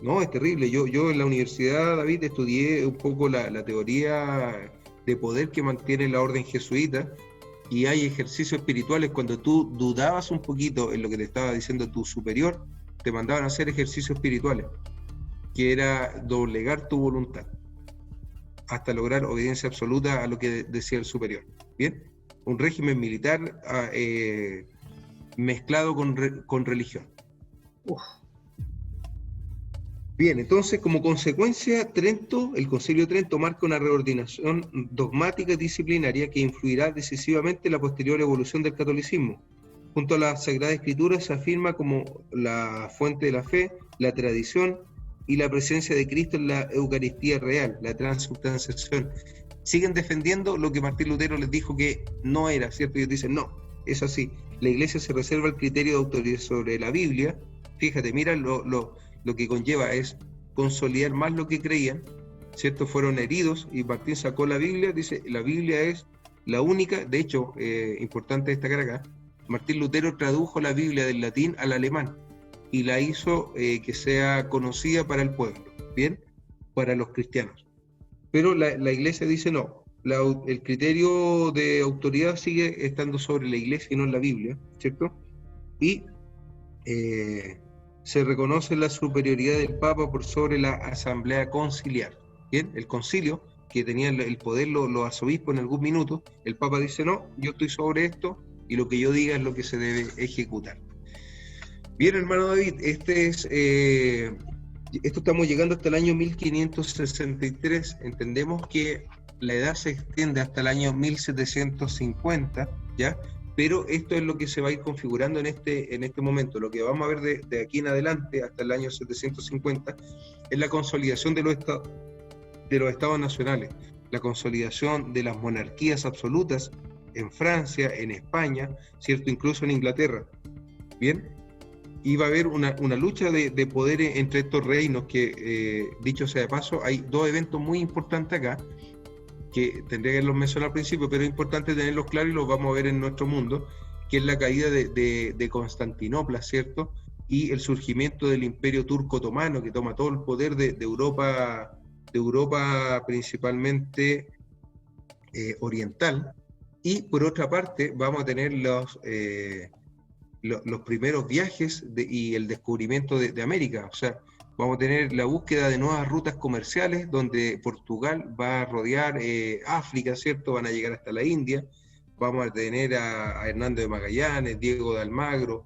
No, es terrible. Yo en la universidad, David, estudié un poco la teoría de poder que mantiene la orden jesuita, y hay ejercicios espirituales. Cuando tú dudabas un poquito en lo que te estaba diciendo tu superior, te mandaban a hacer ejercicios espirituales, que era doblegar tu voluntad hasta lograr obediencia absoluta a lo que decía el superior. ¿Bien? Un régimen militar mezclado con religión. Uf. Bien, entonces, como consecuencia, el Concilio de Trento marca una reordinación dogmática y disciplinaria que influirá decisivamente en la posterior evolución del catolicismo. Junto a la Sagrada Escritura se afirma como la fuente de la fe, la tradición y la presencia de Cristo en la Eucaristía real, la transubstanciación. Siguen defendiendo lo que Martín Lutero les dijo que no era, ¿cierto? Ellos dicen, no, es así. La Iglesia se reserva el criterio de autoridad sobre la Biblia. Fíjate, mira lo que conlleva es consolidar más lo que creían, ¿cierto? Fueron heridos y Martín sacó la Biblia, dice, la Biblia es la única. De hecho, importante destacar acá, Martín Lutero tradujo la Biblia del latín al alemán y la hizo que sea conocida para el pueblo, ¿bien? Para los cristianos. Pero la Iglesia dice no, el criterio de autoridad sigue estando sobre la Iglesia y no en la Biblia, ¿cierto? Y se reconoce la superioridad del Papa por sobre la asamblea conciliar. Bien, el concilio, que tenía el poder los arzobispos en algún minuto, el Papa dice no, yo estoy sobre esto y lo que yo diga es lo que se debe ejecutar. Bien, hermano David, esto estamos llegando hasta el año 1563. Entendemos que la edad se extiende hasta el año 1750, ¿ya? Pero esto es lo que se va a ir configurando en este momento. Lo que vamos a ver de aquí en adelante hasta el año 750 es la consolidación de los estados nacionales, la consolidación de las monarquías absolutas en Francia, en España, ¿cierto? Incluso en Inglaterra. Bien, y va a haber una lucha de poder entre estos reinos que, dicho sea de paso, hay dos eventos muy importantes acá, que tendría que haberlos mencionado al principio, pero es importante tenerlos claros y los vamos a ver en nuestro mundo, que es la caída de Constantinopla, ¿cierto? Y el surgimiento del Imperio Turco Otomano, que toma todo el poder de Europa principalmente oriental. Y por otra parte vamos a tener los primeros viajes y el descubrimiento de América. O sea, vamos a tener la búsqueda de nuevas rutas comerciales, donde Portugal va a rodear África, ¿cierto? Van a llegar hasta la India. Vamos a tener a Hernando de Magallanes, Diego de Almagro,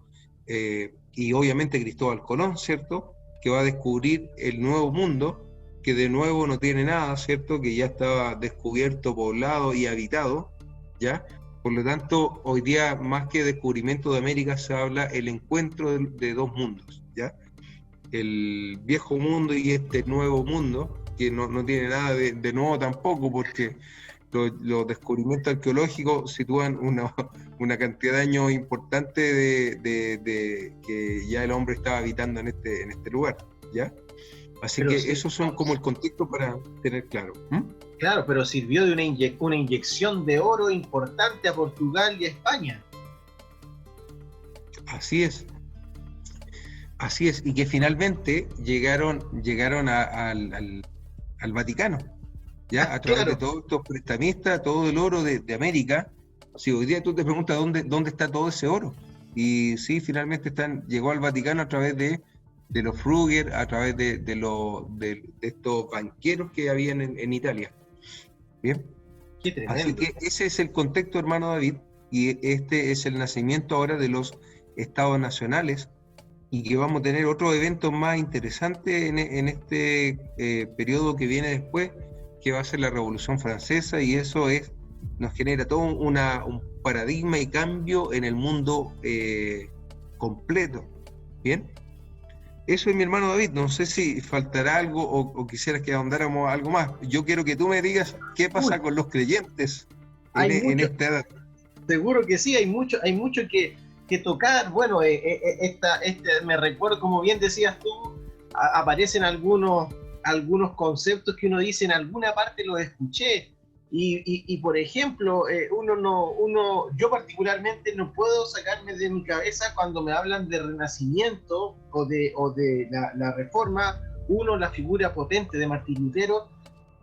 y obviamente Cristóbal Colón, ¿cierto? Que va a descubrir el nuevo mundo, que de nuevo no tiene nada, ¿cierto? Que ya estaba descubierto, poblado y habitado, ¿ya? Por lo tanto, hoy día, más que descubrimiento de América, se habla el encuentro de dos mundos, ¿ya? El viejo mundo y este nuevo mundo, que no tiene nada de nuevo tampoco, porque los descubrimientos arqueológicos sitúan una cantidad de años importante de que ya el hombre estaba habitando en este lugar, ¿ya? Así Pero que sí, esos son como el contexto para tener claro. claro, pero sirvió de una inyección de oro importante a Portugal y a España. Así es, así es, y que finalmente llegaron al Vaticano, ¿ya? A través de Claro, todos estos prestamistas, todo el oro de América. Si hoy día tú te preguntas dónde está todo ese oro, y sí, finalmente llegó al Vaticano a través de los Fruger, a través de estos banqueros que habían en Italia. Bien, qué así tremendo. que ese es el contexto, hermano David, y este es el nacimiento ahora de los estados nacionales, y que vamos a tener otros eventos más interesantes en este periodo que viene después, que va a ser la Revolución Francesa, y eso nos genera todo un paradigma y cambio en el mundo completo. ¿Bien? Eso es, mi hermano David. No sé si faltará algo o quisieras que ahondáramos algo más. Yo quiero que tú me digas qué Uy, pasa con los creyentes hay en mucho, esta edad. seguro que sí, hay mucho que tocar. Bueno, me recuerdo, como bien decías tú, aparecen algunos conceptos que uno dice en alguna parte los escuché. Por ejemplo, yo particularmente no puedo sacarme de mi cabeza cuando me hablan de renacimiento o de la reforma, uno, la figura potente de Martín Lutero,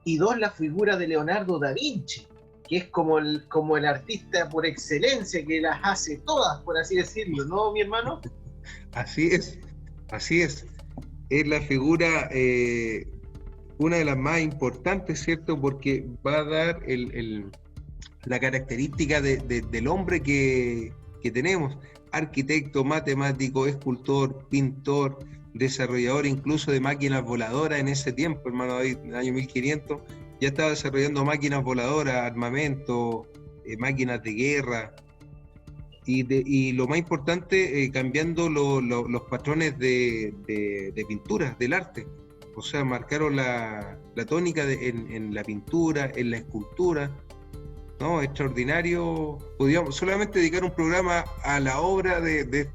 y dos, la figura de Leonardo da Vinci, que es como el artista por excelencia, que las hace todas, por así decirlo, ¿no, mi hermano? Así es, así es. Es la figura, una de las más importantes, ¿cierto? Porque va a dar la característica del hombre que tenemos: arquitecto, matemático, escultor, pintor, desarrollador incluso de máquinas voladoras en ese tiempo, hermano David, en el año 1500, ya estaba desarrollando máquinas voladoras, armamento, máquinas de guerra, y lo más importante, cambiando los patrones de pintura, del arte. O sea, marcaron la tónica en la pintura, en la escultura, ¿no? Extraordinario. Podríamos solamente dedicar un programa a la obra de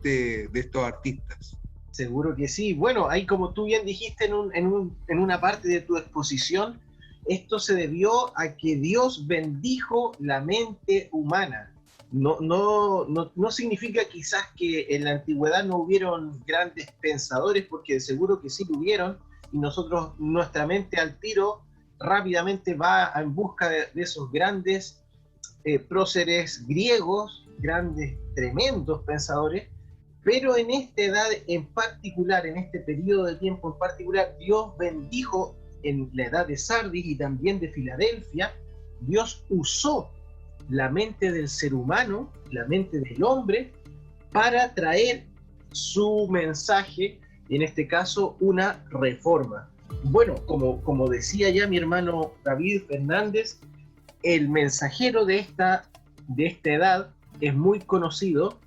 estos artistas. Seguro que sí. Bueno, ahí como tú bien dijiste en una parte de tu exposición, esto se debió a que Dios bendijo la mente humana. No significa quizás que en la antigüedad no hubieron grandes pensadores, porque seguro que sí lo hubieron, y nuestra mente al tiro rápidamente va en busca de esos grandes próceres griegos, grandes, tremendos pensadores, pero en esta edad en particular, en este periodo de tiempo en particular, Dios bendijo en la edad de Sardis y también de Filadelfia. Dios usó la mente del ser humano, la mente del hombre, para traer su mensaje, en este caso una reforma. Bueno, como decía ya mi hermano David Fernández, el mensajero de esta edad es muy conocido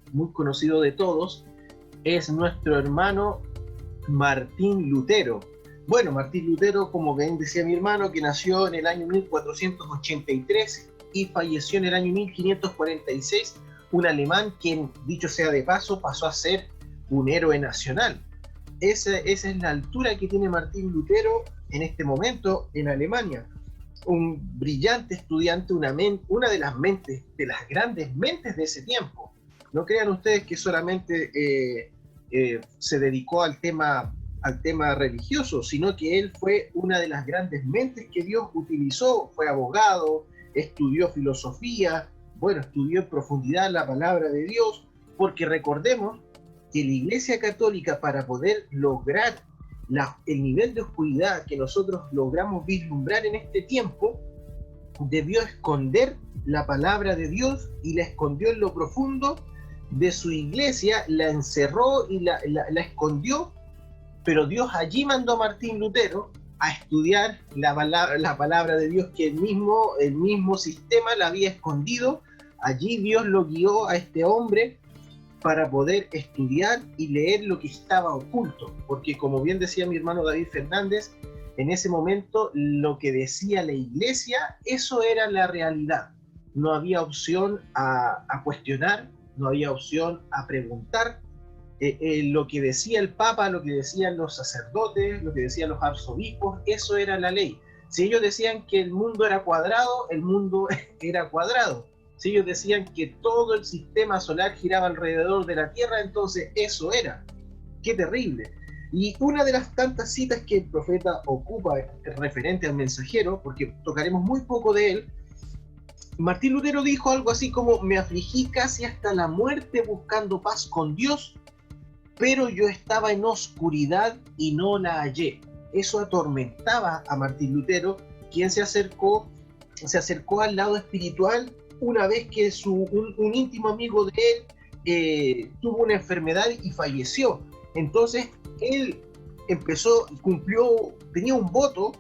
de todos, es nuestro hermano Martín Lutero. Bueno, Martín Lutero, como bien decía mi hermano, que nació en el año 1483 y falleció en el año 1546, un alemán quien, dicho sea de paso, pasó a ser un héroe nacional. Esa es la altura que tiene Martín Lutero en este momento en Alemania. Un brillante estudiante, una de las mentes, de las grandes mentes de ese tiempo. No crean ustedes que solamente se dedicó al tema religioso, sino que él fue una de las grandes mentes que Dios utilizó. Fue abogado, estudió filosofía, bueno, estudió en profundidad la palabra de Dios, porque recordemos que la Iglesia Católica, para poder lograr el nivel de oscuridad que nosotros logramos vislumbrar en este tiempo, debió esconder la palabra de Dios, y la escondió en lo profundo de su iglesia, la encerró y la escondió, pero Dios allí mandó a Martín Lutero a estudiar la palabra de Dios, que el mismo sistema la había escondido. Allí Dios lo guió a este hombre para poder estudiar y leer lo que estaba oculto, porque como bien decía mi hermano David Fernández, en ese momento lo que decía la iglesia, eso era la realidad. No había opción a cuestionar, no había opción a preguntar, lo que decía el Papa, lo que decían los sacerdotes, lo que decían los arzobispos, eso era la ley. Si ellos decían que el mundo era cuadrado, el mundo era cuadrado. Si ellos decían que todo el sistema solar giraba alrededor de la Tierra, entonces eso era. ¡Qué terrible! Y una de las tantas citas que el profeta ocupa referente al mensajero, porque tocaremos muy poco de él, Martín Lutero dijo algo así como: me afligí casi hasta la muerte buscando paz con Dios, pero yo estaba en oscuridad y no la hallé. Eso atormentaba a Martín Lutero, quien se acercó al lado espiritual una vez que un íntimo amigo de él tuvo una enfermedad y falleció. Entonces él tenía un voto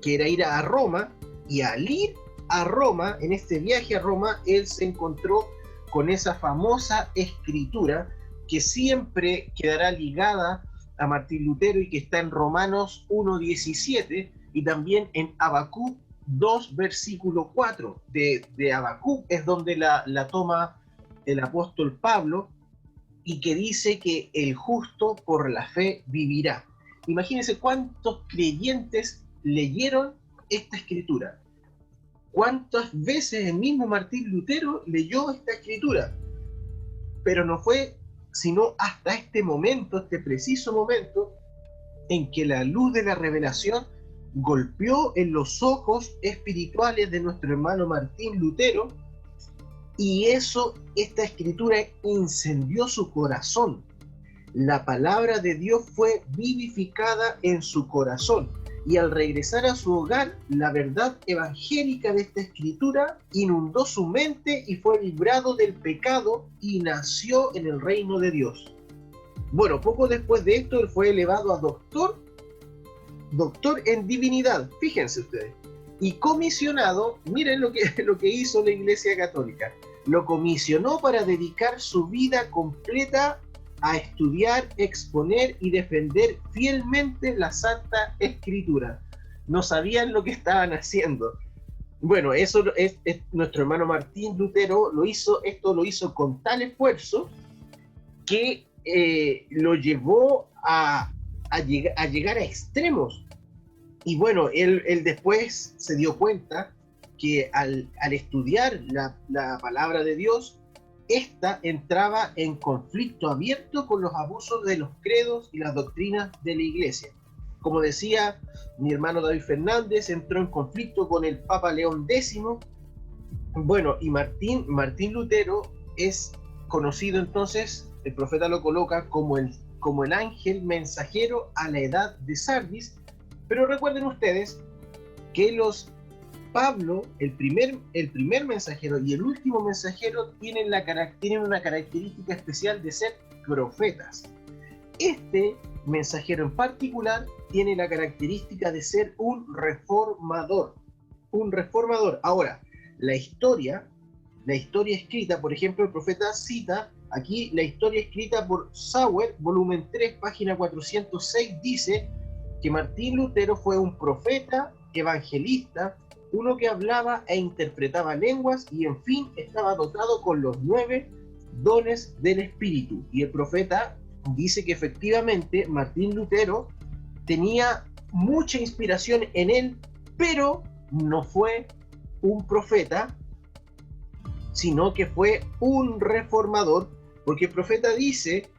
que era ir a Roma, y al ir a Roma, en este viaje a Roma, él se encontró con esa famosa escritura que siempre quedará ligada a Martín Lutero y que está en Romanos 1:17 y también en Habacuc 2, versículo 4. De Habacuc es donde la toma el apóstol Pablo, y que dice que el justo por la fe vivirá. Imagínense cuántos creyentes leyeron esta escritura. ¿Cuántas veces el mismo Martín Lutero leyó esta escritura? Pero no fue sino hasta este momento, este preciso momento, en que la luz de la revelación golpeó en los ojos espirituales de nuestro hermano Martín Lutero, y esta escritura incendió su corazón. La palabra de Dios fue vivificada en su corazón, y al regresar a su hogar, la verdad evangélica de esta escritura inundó su mente y fue librado del pecado y nació en el reino de Dios. Bueno, poco después de esto, él fue elevado a doctor en divinidad, fíjense ustedes, y comisionado. Miren lo que hizo la Iglesia Católica. Lo comisionó para dedicar su vida completa a estudiar, exponer y defender fielmente la Santa Escritura. No sabían lo que estaban haciendo. Bueno, eso es nuestro hermano Martín Lutero lo hizo con tal esfuerzo que lo llevó a llegar a extremos. Y bueno, él después se dio cuenta que al estudiar la palabra de Dios, esta entraba en conflicto abierto con los abusos de los credos y las doctrinas de la Iglesia. Como decía mi hermano David Fernández, entró en conflicto con el Papa León X. Bueno, y Martín Lutero es conocido entonces, el profeta lo coloca como el ángel mensajero a la edad de Sardis. Pero recuerden ustedes que Pablo, el primer mensajero y el último mensajero, tienen una característica especial de ser profetas. Este mensajero en particular tiene la característica de ser un reformador. Ahora, la historia escrita, por ejemplo, el profeta cita aquí la historia escrita por Sauer, volumen 3, página 406, dice que Martín Lutero fue un profeta, evangelista, uno que hablaba e interpretaba lenguas, y en fin estaba dotado con los 9 dones del Espíritu. Y el profeta dice que efectivamente Martín Lutero tenía mucha inspiración en él, pero no fue un profeta, sino que fue un reformador, porque el profeta dice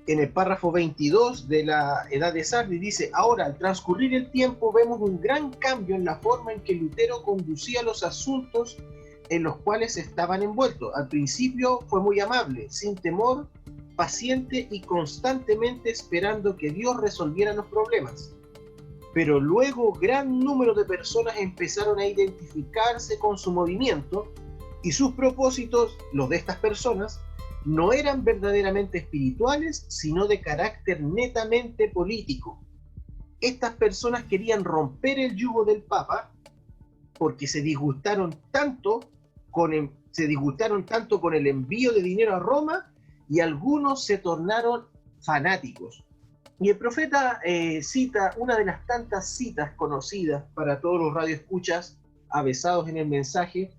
en el párrafo 22 de la Edad de Sardis, dice: ahora, al transcurrir el tiempo, vemos un gran cambio en la forma en que Lutero conducía los asuntos en los cuales estaban envueltos. Al principio fue muy amable, sin temor, paciente y constantemente esperando que Dios resolviera los problemas. Pero luego gran número de personas empezaron a identificarse con su movimiento, y sus propósitos, los de estas personas, no eran verdaderamente espirituales, sino de carácter netamente político. Estas personas querían romper el yugo del Papa porque se disgustaron tanto con el envío de dinero a Roma, y algunos se tornaron fanáticos. Y el profeta cita una de las tantas citas conocidas para todos los radioescuchas avesados en el mensaje,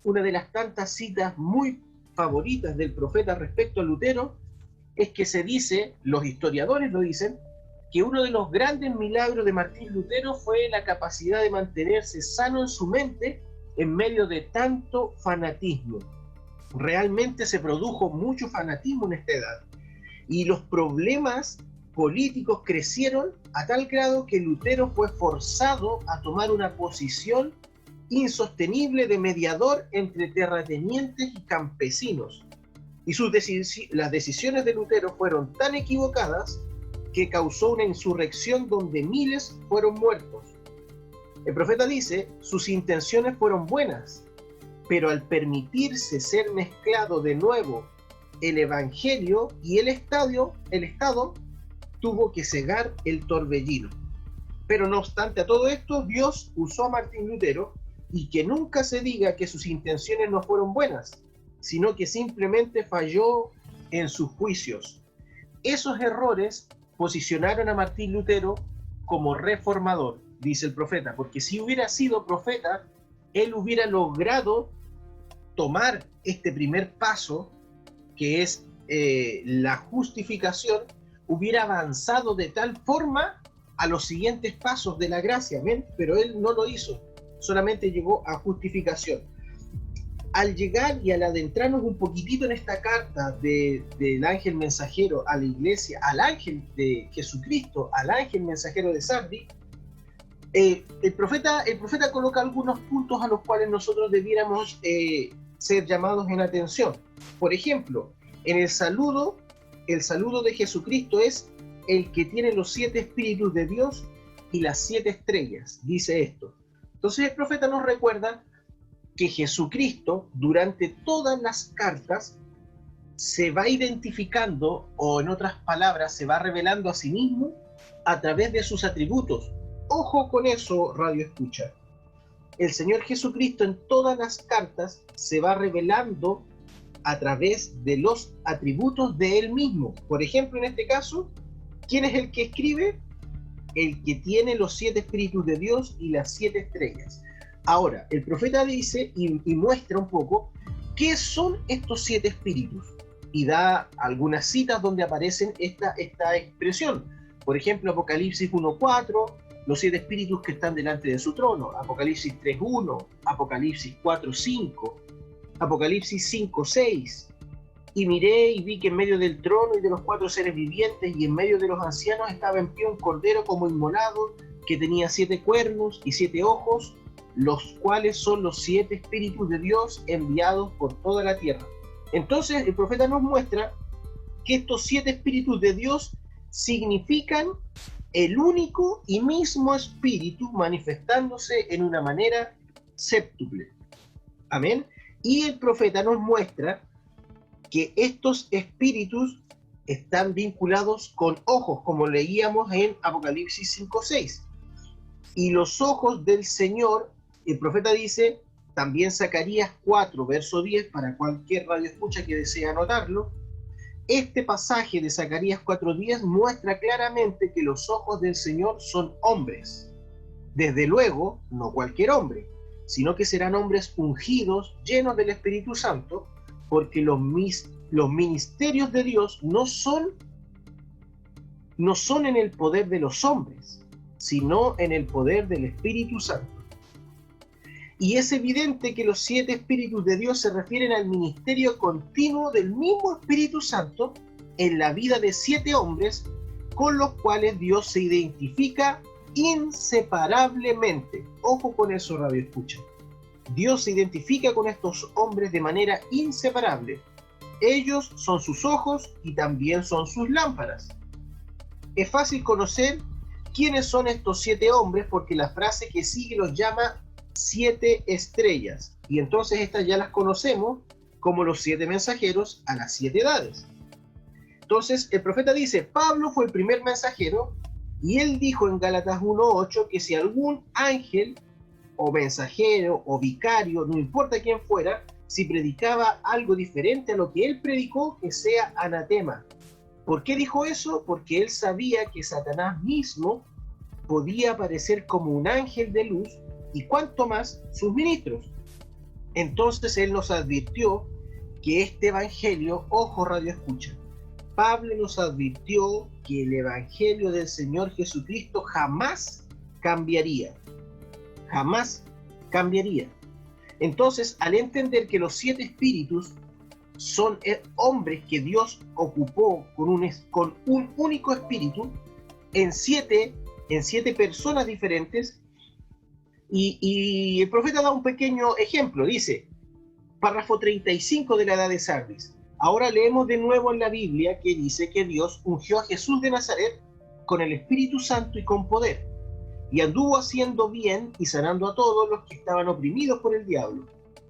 una de las tantas citas muy favoritas del profeta respecto a Lutero, es que se dice, los historiadores lo dicen, que uno de los grandes milagros de Martín Lutero fue la capacidad de mantenerse sano en su mente en medio de tanto fanatismo. Realmente se produjo mucho fanatismo en esta edad y los problemas políticos crecieron a tal grado que Lutero fue forzado a tomar una posición insostenible de mediador entre terratenientes y campesinos. Y las decisiones de Lutero fueron tan equivocadas que causó una insurrección donde miles fueron muertos. El profeta dice, sus intenciones fueron buenas, pero al permitirse ser mezclado de nuevo el evangelio y el Estado tuvo que cegar el torbellino. Pero no obstante a todo esto, Dios usó a Martín Lutero, y que nunca se diga que sus intenciones no fueron buenas, sino que simplemente falló en sus juicios. Esos errores posicionaron a Martín Lutero como reformador, dice el profeta, porque si hubiera sido profeta, él hubiera logrado tomar este primer paso, que es la justificación, hubiera avanzado de tal forma a los siguientes pasos de la gracia, ¿ven? Pero él no lo hizo, solamente llegó a justificación. Al llegar y al adentrarnos un poquitito en esta carta del ángel mensajero a la iglesia, al ángel de Jesucristo, al ángel mensajero de Sardi, el profeta coloca algunos puntos a los cuales nosotros debiéramos ser llamados en atención. Por ejemplo, en el saludo de Jesucristo es el que tiene los 7 espíritus de Dios y las 7 estrellas, dice esto. Entonces el profeta nos recuerda que Jesucristo, durante todas las cartas, se va identificando, o en otras palabras, se va revelando a sí mismo a través de sus atributos. Ojo con eso, radio escucha. El Señor Jesucristo en todas las cartas se va revelando a través de los atributos de Él mismo. Por ejemplo, en este caso, ¿quién es el que escribe? El que tiene los 7 espíritus de Dios y las 7 estrellas. Ahora, el profeta dice y muestra un poco qué son estos 7 espíritus y da algunas citas donde aparecen esta expresión. Por ejemplo, Apocalipsis 1:4, los 7 espíritus que están delante de su trono. Apocalipsis 3:1, Apocalipsis 4:5, Apocalipsis 5:6. Y miré y vi que en medio del trono y de los 4 seres vivientes y en medio de los ancianos estaba en pie un cordero como inmolado, que tenía 7 cuernos y 7 ojos, los cuales son los 7 espíritus de Dios enviados por toda la tierra. Entonces el profeta nos muestra que estos 7 espíritus de Dios significan el único y mismo espíritu manifestándose en una manera séptuple. Amén. Y el profeta nos muestra que estos espíritus están vinculados con ojos, como leíamos en Apocalipsis 5:6. Y los ojos del Señor, el profeta dice, también Zacarías 4, verso 10, para cualquier radioescucha que desee anotarlo, este pasaje de Zacarías 4:10 muestra claramente que los ojos del Señor son hombres. Desde luego, no cualquier hombre, sino que serán hombres ungidos, llenos del Espíritu Santo, porque los ministerios de Dios no son en el poder de los hombres, sino en el poder del Espíritu Santo. Y es evidente que los 7 espíritus de Dios se refieren al ministerio continuo del mismo Espíritu Santo en la vida de 7 hombres con los cuales Dios se identifica inseparablemente. Ojo con eso, radio escucha. Dios se identifica con estos hombres de manera inseparable. Ellos son sus ojos y también son sus lámparas. Es fácil conocer quiénes son estos 7 hombres porque la frase que sigue los llama 7 estrellas, y entonces estas ya las conocemos como los 7 mensajeros a las 7 edades. Entonces el profeta dice, Pablo fue el primer mensajero, y él dijo en Gálatas 1:8 que si algún ángel o mensajero o vicario, no importa quién fuera, si predicaba algo diferente a lo que él predicó, que sea anatema. ¿Por qué dijo eso? Porque él sabía que Satanás mismo podía aparecer como un ángel de luz, y cuanto más sus ministros. Entonces él nos advirtió que este evangelio, ojo radio escucha, Pablo nos advirtió que el Evangelio del Señor Jesucristo jamás cambiaría. Jamás cambiaría. Entonces, al entender que los 7 espíritus son hombres que Dios ocupó con un único espíritu en siete personas diferentes, y el profeta da un pequeño ejemplo. Dice, párrafo 35 de la Edad de Sardis. Ahora leemos de nuevo en la Biblia que dice que Dios ungió a Jesús de Nazaret con el Espíritu Santo y con poder, y anduvo haciendo bien y sanando a todos los que estaban oprimidos por el diablo.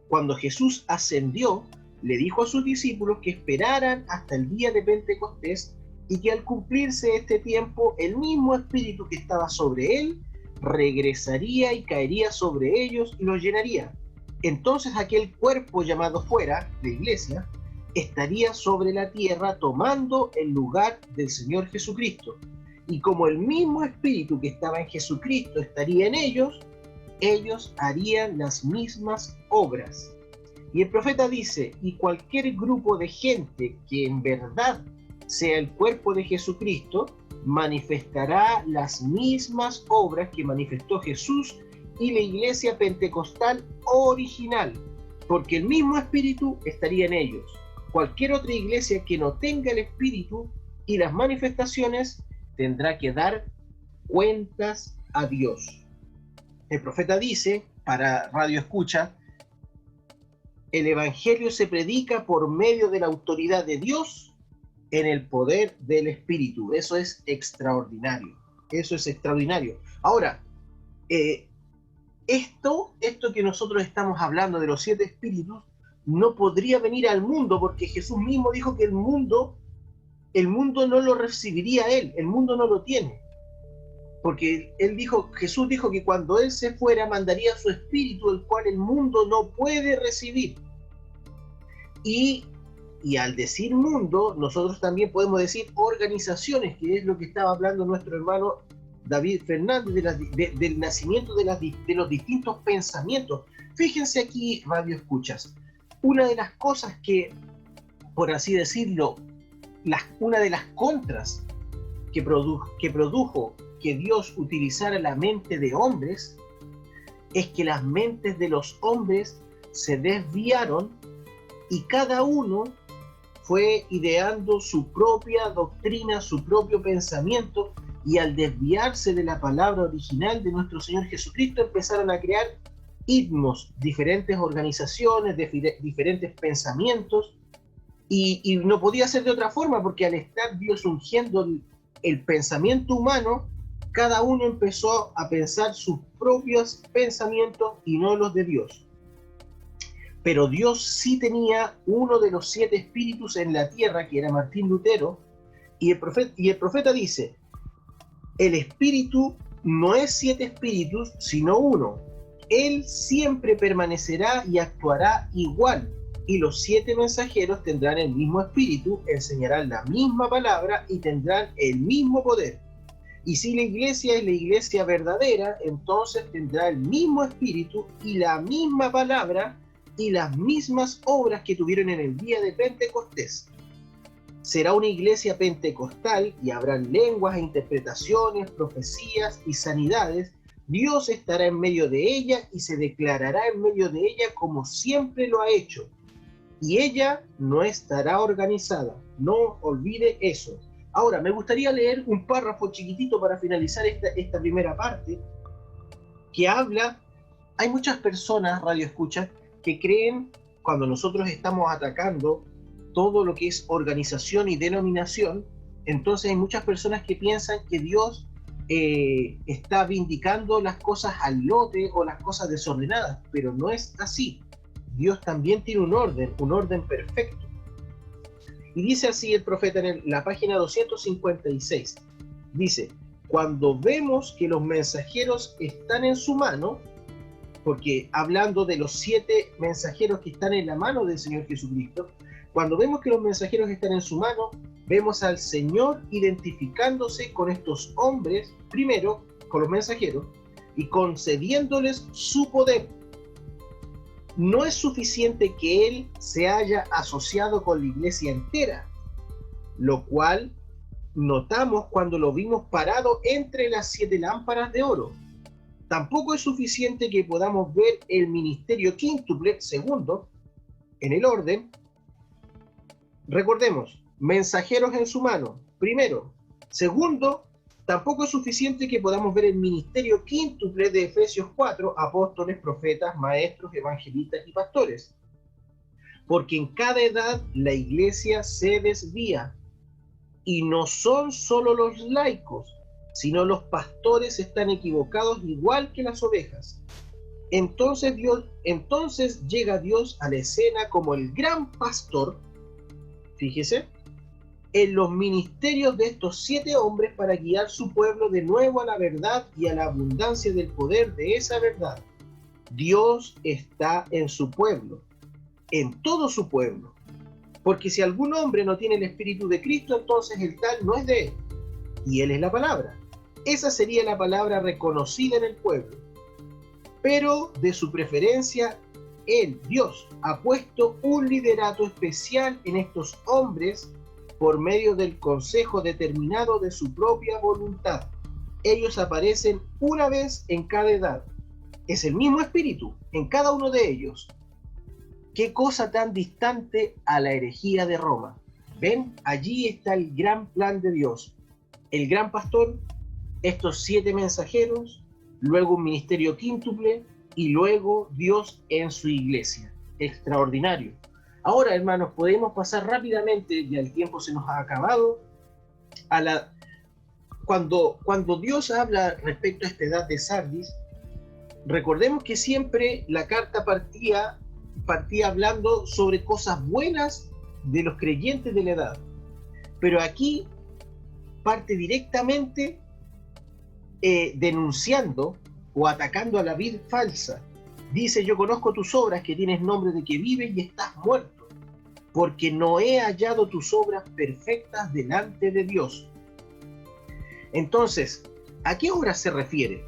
Cuando Jesús ascendió, le dijo a sus discípulos que esperaran hasta el día de Pentecostés, y que al cumplirse este tiempo, el mismo Espíritu que estaba sobre él regresaría y caería sobre ellos y los llenaría. Entonces aquel cuerpo llamado fuera, la iglesia, estaría sobre la tierra tomando el lugar del Señor Jesucristo. Y como el mismo Espíritu que estaba en Jesucristo estaría en ellos, ellos harían las mismas obras. Y el profeta dice, y cualquier grupo de gente que en verdad sea el cuerpo de Jesucristo, manifestará las mismas obras que manifestó Jesús y la iglesia pentecostal original, porque el mismo Espíritu estaría en ellos. Cualquier otra iglesia que no tenga el Espíritu y las manifestaciones tendrá que dar cuentas a Dios. El profeta dice, para Radio Escucha, el Evangelio se predica por medio de la autoridad de Dios en el poder del Espíritu. Eso es extraordinario. Eso es extraordinario. Ahora, esto que nosotros estamos hablando de los 7 espíritus no podría venir al mundo, porque Jesús mismo dijo que el mundo no lo recibiría él, el mundo no lo tiene. Porque Jesús dijo que cuando él se fuera mandaría su espíritu, el cual el mundo no puede recibir. Y al decir mundo, nosotros también podemos decir organizaciones, que es lo que estaba hablando nuestro hermano David Fernández, del nacimiento de los distintos pensamientos. Fíjense aquí, Radio Escuchas, una de las cosas que, por así decirlo, una de las contras que produjo que Dios utilizara la mente de hombres, es que las mentes de los hombres se desviaron y cada uno fue ideando su propia doctrina, su propio pensamiento, y al desviarse de la palabra original de nuestro Señor Jesucristo empezaron a crear ismos, diferentes organizaciones, diferentes pensamientos, y no podía ser de otra forma, porque al estar Dios ungiendo el pensamiento humano, cada uno empezó a pensar sus propios pensamientos y no los de Dios. Pero Dios sí tenía uno de los 7 espíritus en la tierra, que era Martín Lutero, y el profeta dice, el espíritu no es 7 espíritus, sino uno. Él siempre permanecerá y actuará igual, y los 7 mensajeros tendrán el mismo espíritu, enseñarán la misma palabra y tendrán el mismo poder. Y si la iglesia es la iglesia verdadera, entonces tendrá el mismo espíritu y la misma palabra y las mismas obras que tuvieron en el día de Pentecostés. Será una iglesia pentecostal y habrán lenguas e interpretaciones, profecías y sanidades. Dios estará en medio de ella y se declarará en medio de ella como siempre lo ha hecho. Y ella no estará organizada. No olvide eso. Ahora, me gustaría leer un párrafo chiquitito para finalizar esta primera parte, que habla, hay muchas personas, Radio Escucha, que creen, cuando nosotros estamos atacando todo lo que es organización y denominación, entonces hay muchas personas que piensan que Dios está vindicando las cosas al lote o las cosas desordenadas, pero no es así. Dios también tiene un orden perfecto. Y dice así el profeta en la página 256, dice, cuando vemos que los mensajeros están en su mano, porque hablando de los 7 mensajeros que están en la mano del Señor Jesucristo, cuando vemos que los mensajeros están en su mano, vemos al Señor identificándose con estos hombres, primero con los mensajeros, y concediéndoles su poder. No es suficiente que Él se haya asociado con la iglesia entera. lo cual notamos cuando lo vimos parado entre las 7 lámparas de oro. Tampoco es suficiente que podamos ver el ministerio quíntuple, segundo, en el orden. Recordemos, mensajeros en su mano, primero. Segundo, tampoco es suficiente que podamos ver el ministerio quíntuple de Efesios 4, apóstoles, profetas, maestros, evangelistas y pastores. Porque en cada edad la iglesia se desvía. Y no son solo los laicos, sino los pastores están equivocados igual que las ovejas. Entonces llega Dios a la escena como el gran pastor, fíjese, en los ministerios de estos 7 hombres para guiar su pueblo de nuevo a la verdad y a la abundancia del poder de esa verdad. Dios está en su pueblo, en todo su pueblo. Porque si algún hombre no tiene el Espíritu de Cristo, entonces el tal no es de él. Y él es la palabra. Esa sería la palabra reconocida en el pueblo. Pero de su preferencia, él, Dios, ha puesto un liderato especial en estos hombres por medio del consejo determinado de su propia voluntad. Ellos aparecen una vez en cada edad. Es el mismo Espíritu en cada uno de ellos. Qué cosa tan distante a la herejía de Roma. ¿Ven? Allí está el gran plan de Dios. El gran pastor, estos 7 mensajeros, luego un ministerio quíntuple y luego Dios en su iglesia. Extraordinario. Ahora, hermanos, podemos pasar rápidamente, ya el tiempo se nos ha acabado, cuando Dios habla respecto a esta edad de Sardis, recordemos que siempre la carta partía hablando sobre cosas buenas de los creyentes de la edad. Pero aquí parte directamente denunciando o atacando a la vid falsa. Dice: yo conozco tus obras, que tienes nombre de que vives y estás muerto, porque no he hallado tus obras perfectas delante de Dios. Entonces, ¿a qué obras se refiere?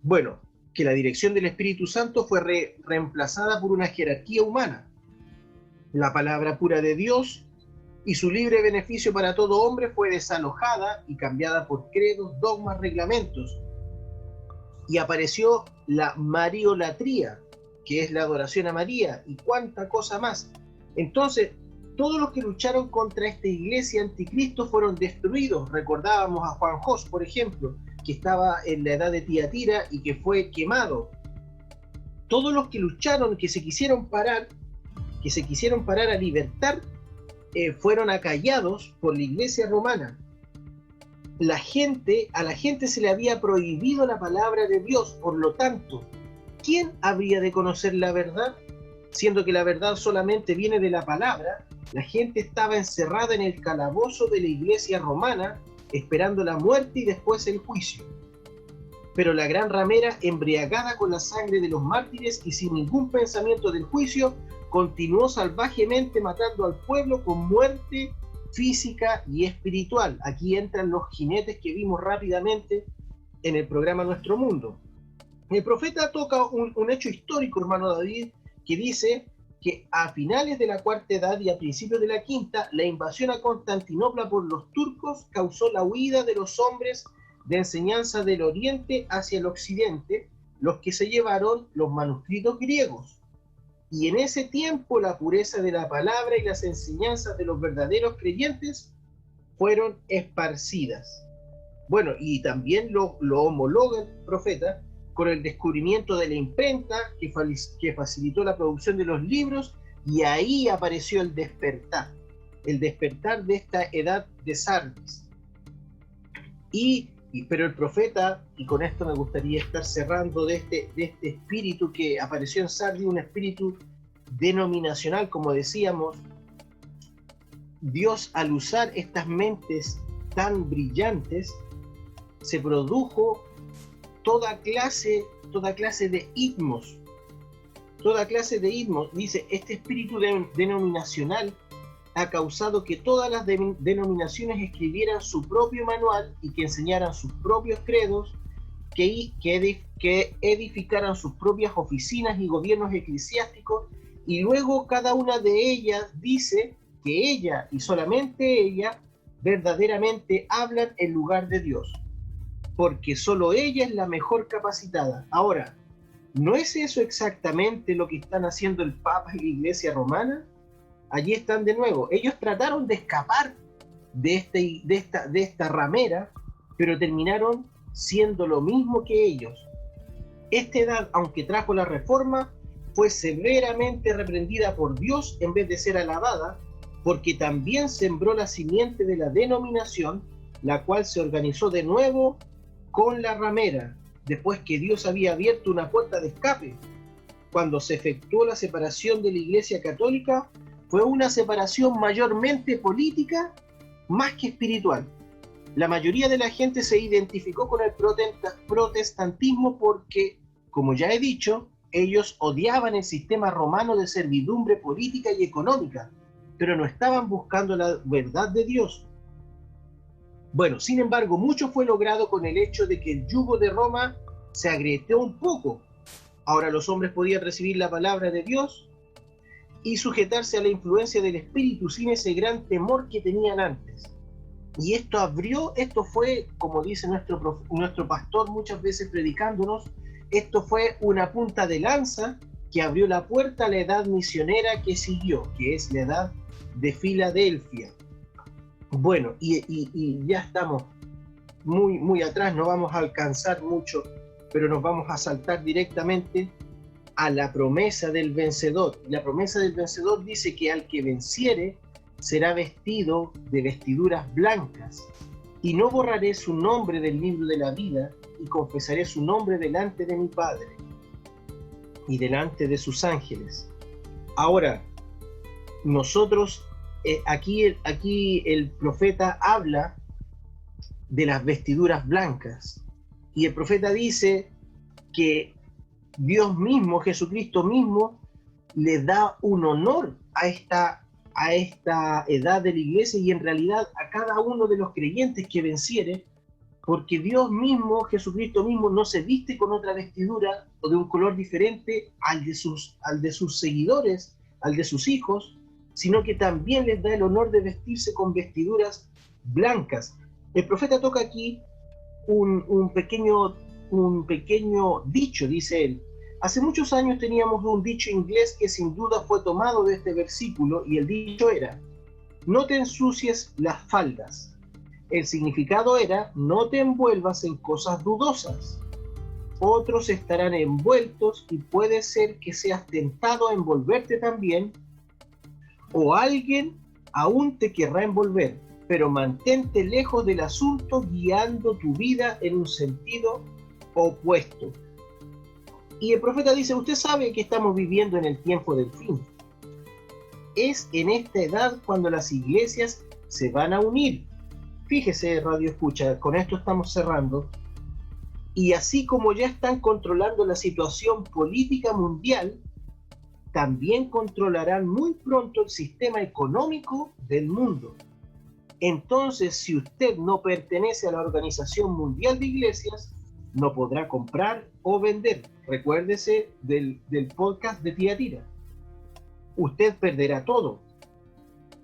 Bueno, que la dirección del Espíritu Santo fue reemplazada por una jerarquía humana. La palabra pura de Dios y su libre beneficio para todo hombre fue desalojada y cambiada por credos, dogmas, reglamentos. Y apareció la mariolatría, que es la adoración a María, y cuánta cosa más. Entonces, todos los que lucharon contra esta iglesia anticristo fueron destruidos. Recordábamos a Juan Jos, por ejemplo, que estaba en la edad de Tiatira y que fue quemado. Todos los que lucharon, que se quisieron parar a libertar, fueron acallados por la iglesia romana. A la gente se le había prohibido la palabra de Dios, por lo tanto, ¿quién habría de conocer la verdad? Siendo que la verdad solamente viene de la palabra, la gente estaba encerrada en el calabozo de la iglesia romana, esperando la muerte y después el juicio. Pero la gran ramera, embriagada con la sangre de los mártires y sin ningún pensamiento del juicio, continuó salvajemente matando al pueblo con muerte física y espiritual. Aquí entran los jinetes que vimos rápidamente en el programa Nuestro Mundo. El profeta toca un hecho histórico, hermano David, que dice que a finales de la cuarta edad y a principios de la quinta, la invasión a Constantinopla por los turcos causó la huida de los hombres de enseñanza del oriente hacia el occidente, los que se llevaron los manuscritos griegos. Y en ese tiempo la pureza de la palabra y las enseñanzas de los verdaderos creyentes fueron esparcidas. Bueno, y también lo homologa el profeta con el descubrimiento de la imprenta que facilitó la producción de los libros, y ahí apareció el despertar de esta edad de Sardis. Pero el profeta, y con esto me gustaría estar cerrando de este espíritu que apareció en Sardis, un espíritu denominacional, como decíamos, Dios, al usar estas mentes tan brillantes, se produjo toda clase de ismos. Dice, este espíritu denominacional ha causado que todas las denominaciones escribieran su propio manual y que enseñaran sus propios credos, que edificaran sus propias oficinas y gobiernos eclesiásticos, y luego cada una de ellas dice que ella y solamente ella verdaderamente hablan en lugar de Dios, porque solo ella es la mejor capacitada. Ahora, ¿no es eso exactamente lo que están haciendo el Papa y la Iglesia Romana? Allí están de nuevo. Ellos trataron de escapar de esta ramera, pero terminaron siendo lo mismo que ellos. Esta edad, aunque trajo la reforma, fue severamente reprendida por Dios en vez de ser alabada, porque también sembró la simiente de la denominación, la cual se organizó de nuevo con la ramera, después que Dios había abierto una puerta de escape. Cuando se efectuó la separación de la Iglesia Católica, fue una separación mayormente política más que espiritual. La mayoría de la gente se identificó con el protestantismo porque, como ya he dicho, ellos odiaban el sistema romano de servidumbre política y económica, pero no estaban buscando la verdad de Dios. Bueno, sin embargo, mucho fue logrado con el hecho de que el yugo de Roma se agrieteó un poco. Ahora los hombres podían recibir la palabra de Dios y sujetarse a la influencia del Espíritu sin ese gran temor que tenían antes. Y esto fue, como dice nuestro pastor muchas veces predicándonos, esto fue una punta de lanza que abrió la puerta a la edad misionera que siguió, que es la edad de Filadelfia. Bueno, y ya estamos muy atrás, no vamos a alcanzar mucho, pero nos vamos a saltar directamente a la promesa del vencedor. La promesa del vencedor dice que al que venciere será vestido de vestiduras blancas, y no borraré su nombre del libro de la vida, y confesaré su nombre delante de mi Padre y delante de sus ángeles. Ahora, nosotros, aquí el profeta habla de las vestiduras blancas, y el profeta dice que Dios mismo, Jesucristo mismo, le da un honor a esta edad de la iglesia y en realidad a cada uno de los creyentes que venciere, porque Dios mismo, Jesucristo mismo, no se viste con otra vestidura o de un color diferente al de sus seguidores, al de sus hijos, sino que también les da el honor de vestirse con vestiduras blancas. El profeta toca aquí un pequeño dicho, dice él. Hace muchos años teníamos un dicho inglés que sin duda fue tomado de este versículo, y el dicho era: no te ensucies las faldas. El significado era: no te envuelvas en cosas dudosas. Otros estarán envueltos y puede ser que seas tentado a envolverte también, o alguien aún te querrá envolver, pero mantente lejos del asunto, guiando tu vida en un sentido opuesto. Y el profeta dice: usted sabe que estamos viviendo en el tiempo del fin. Es en esta edad cuando las iglesias se van a unir. Fíjese, Radio Escucha, con esto estamos cerrando. Y así como ya están controlando la situación política mundial, también controlarán muy pronto el sistema económico del mundo. Entonces, si usted no pertenece a la Organización Mundial de Iglesias, no podrá comprar o vender. Recuérdese del podcast de Tiatira. Usted perderá todo.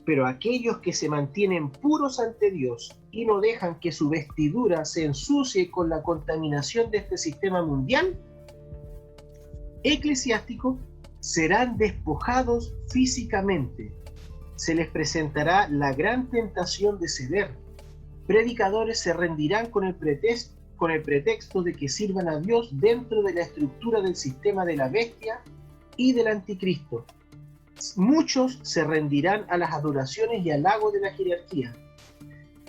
Pero aquellos que se mantienen puros ante Dios y no dejan que su vestidura se ensucie con la contaminación de este sistema mundial eclesiástico, serán despojados físicamente. Se les presentará la gran tentación de ceder. Predicadores se rendirán con el pretexto de que sirvan a Dios dentro de la estructura del sistema de la bestia y del anticristo. Muchos se rendirán a las adoraciones y halagos de la jerarquía,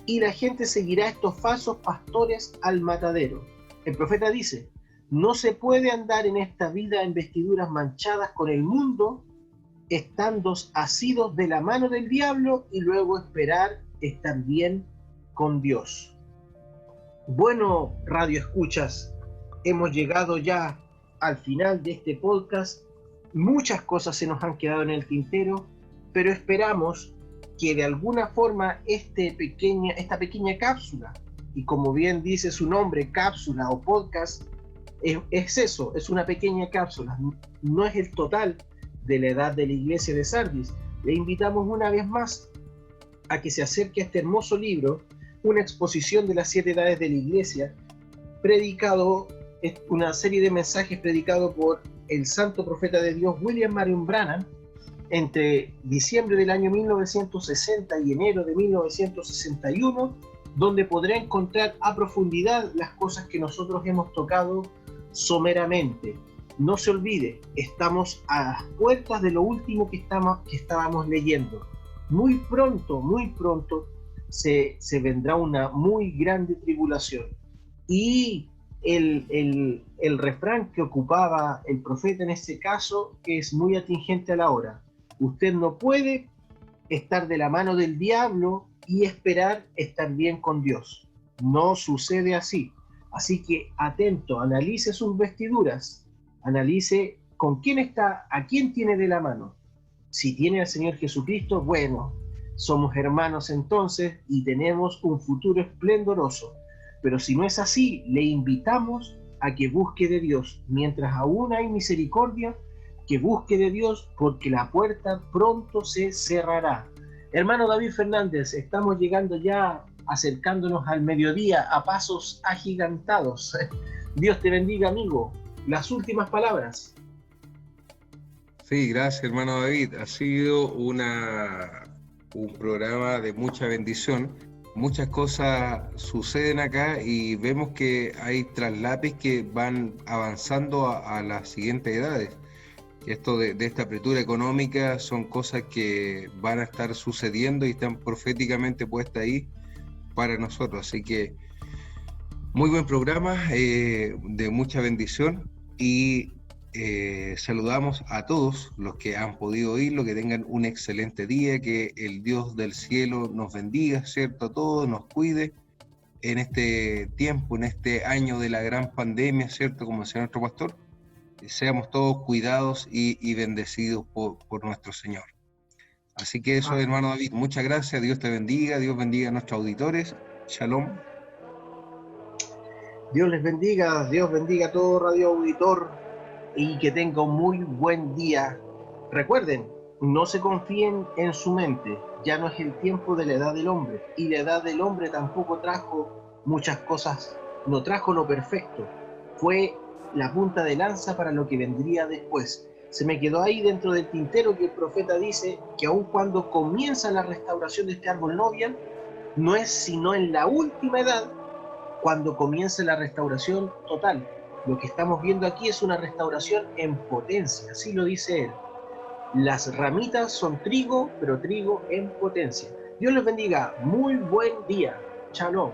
y la gente seguirá a estos falsos pastores al matadero. El profeta dice: no se puede andar en esta vida en vestiduras manchadas con el mundo, estando asidos de la mano del diablo y luego esperar estar bien con Dios. Bueno, Radio Escuchas, hemos llegado ya al final de este podcast. Muchas cosas se nos han quedado en el tintero, pero esperamos que de alguna forma esta pequeña cápsula, y como bien dice su nombre, cápsula o podcast, es eso, es una pequeña cápsula, no es el total de la edad de la iglesia de Sardis. Le invitamos una vez más a que se acerque a este hermoso libro, una exposición de las 7 edades de la Iglesia, predicado, una serie de mensajes predicados por el santo profeta de Dios William Marion Branham entre diciembre del año 1960 y enero de 1961, donde podrá encontrar a profundidad las cosas que nosotros hemos tocado someramente. No se olvide, estamos a las puertas de lo último que estábamos leyendo. Muy pronto se vendrá una muy grande tribulación. Y el refrán que ocupaba el profeta en ese caso es muy atingente a la hora. Usted no puede estar de la mano del diablo y esperar estar bien con Dios. No sucede así. Así que atento, analice sus vestiduras, analice con quién está, a quién tiene de la mano. Si tiene al Señor Jesucristo, bueno, somos hermanos entonces y tenemos un futuro esplendoroso. Pero si no es así, le invitamos a que busque de Dios. Mientras aún hay misericordia, que busque de Dios, porque la puerta pronto se cerrará. Hermano David Fernández, estamos llegando ya, acercándonos al mediodía a pasos agigantados. Dios te bendiga, amigo. Las últimas palabras. Sí, gracias, hermano David. Ha sido un programa de mucha bendición. Muchas cosas suceden acá y vemos que hay traslapes que van avanzando a las siguientes edades. Esto de esta apertura económica son cosas que van a estar sucediendo y están proféticamente puestas ahí para nosotros. Así que muy buen programa, de mucha bendición, y saludamos a todos los que han podido oírlo, que tengan un excelente día, que el Dios del cielo nos bendiga, ¿cierto? A todos, nos cuide en este tiempo, en este año de la gran pandemia, ¿cierto? Como decía nuestro pastor, seamos todos cuidados y bendecidos por nuestro Señor. Así que eso, hermano David, muchas gracias, Dios te bendiga, Dios bendiga a nuestros auditores, Shalom. Dios les bendiga, Dios bendiga a todo radio auditor y que tenga un muy buen día. Recuerden, no se confíen en su mente, ya no es el tiempo de la edad del hombre, y la edad del hombre tampoco trajo muchas cosas, no trajo lo perfecto, fue la punta de lanza para lo que vendría después. Se me quedó ahí dentro del tintero que el profeta dice que aun cuando comienza la restauración de este árbol novial, no es sino en la última edad cuando comienza la restauración total. Lo que estamos viendo aquí es una restauración en potencia, así lo dice él. Las ramitas son trigo, pero trigo en potencia. Dios les bendiga. Muy buen día. Shalom.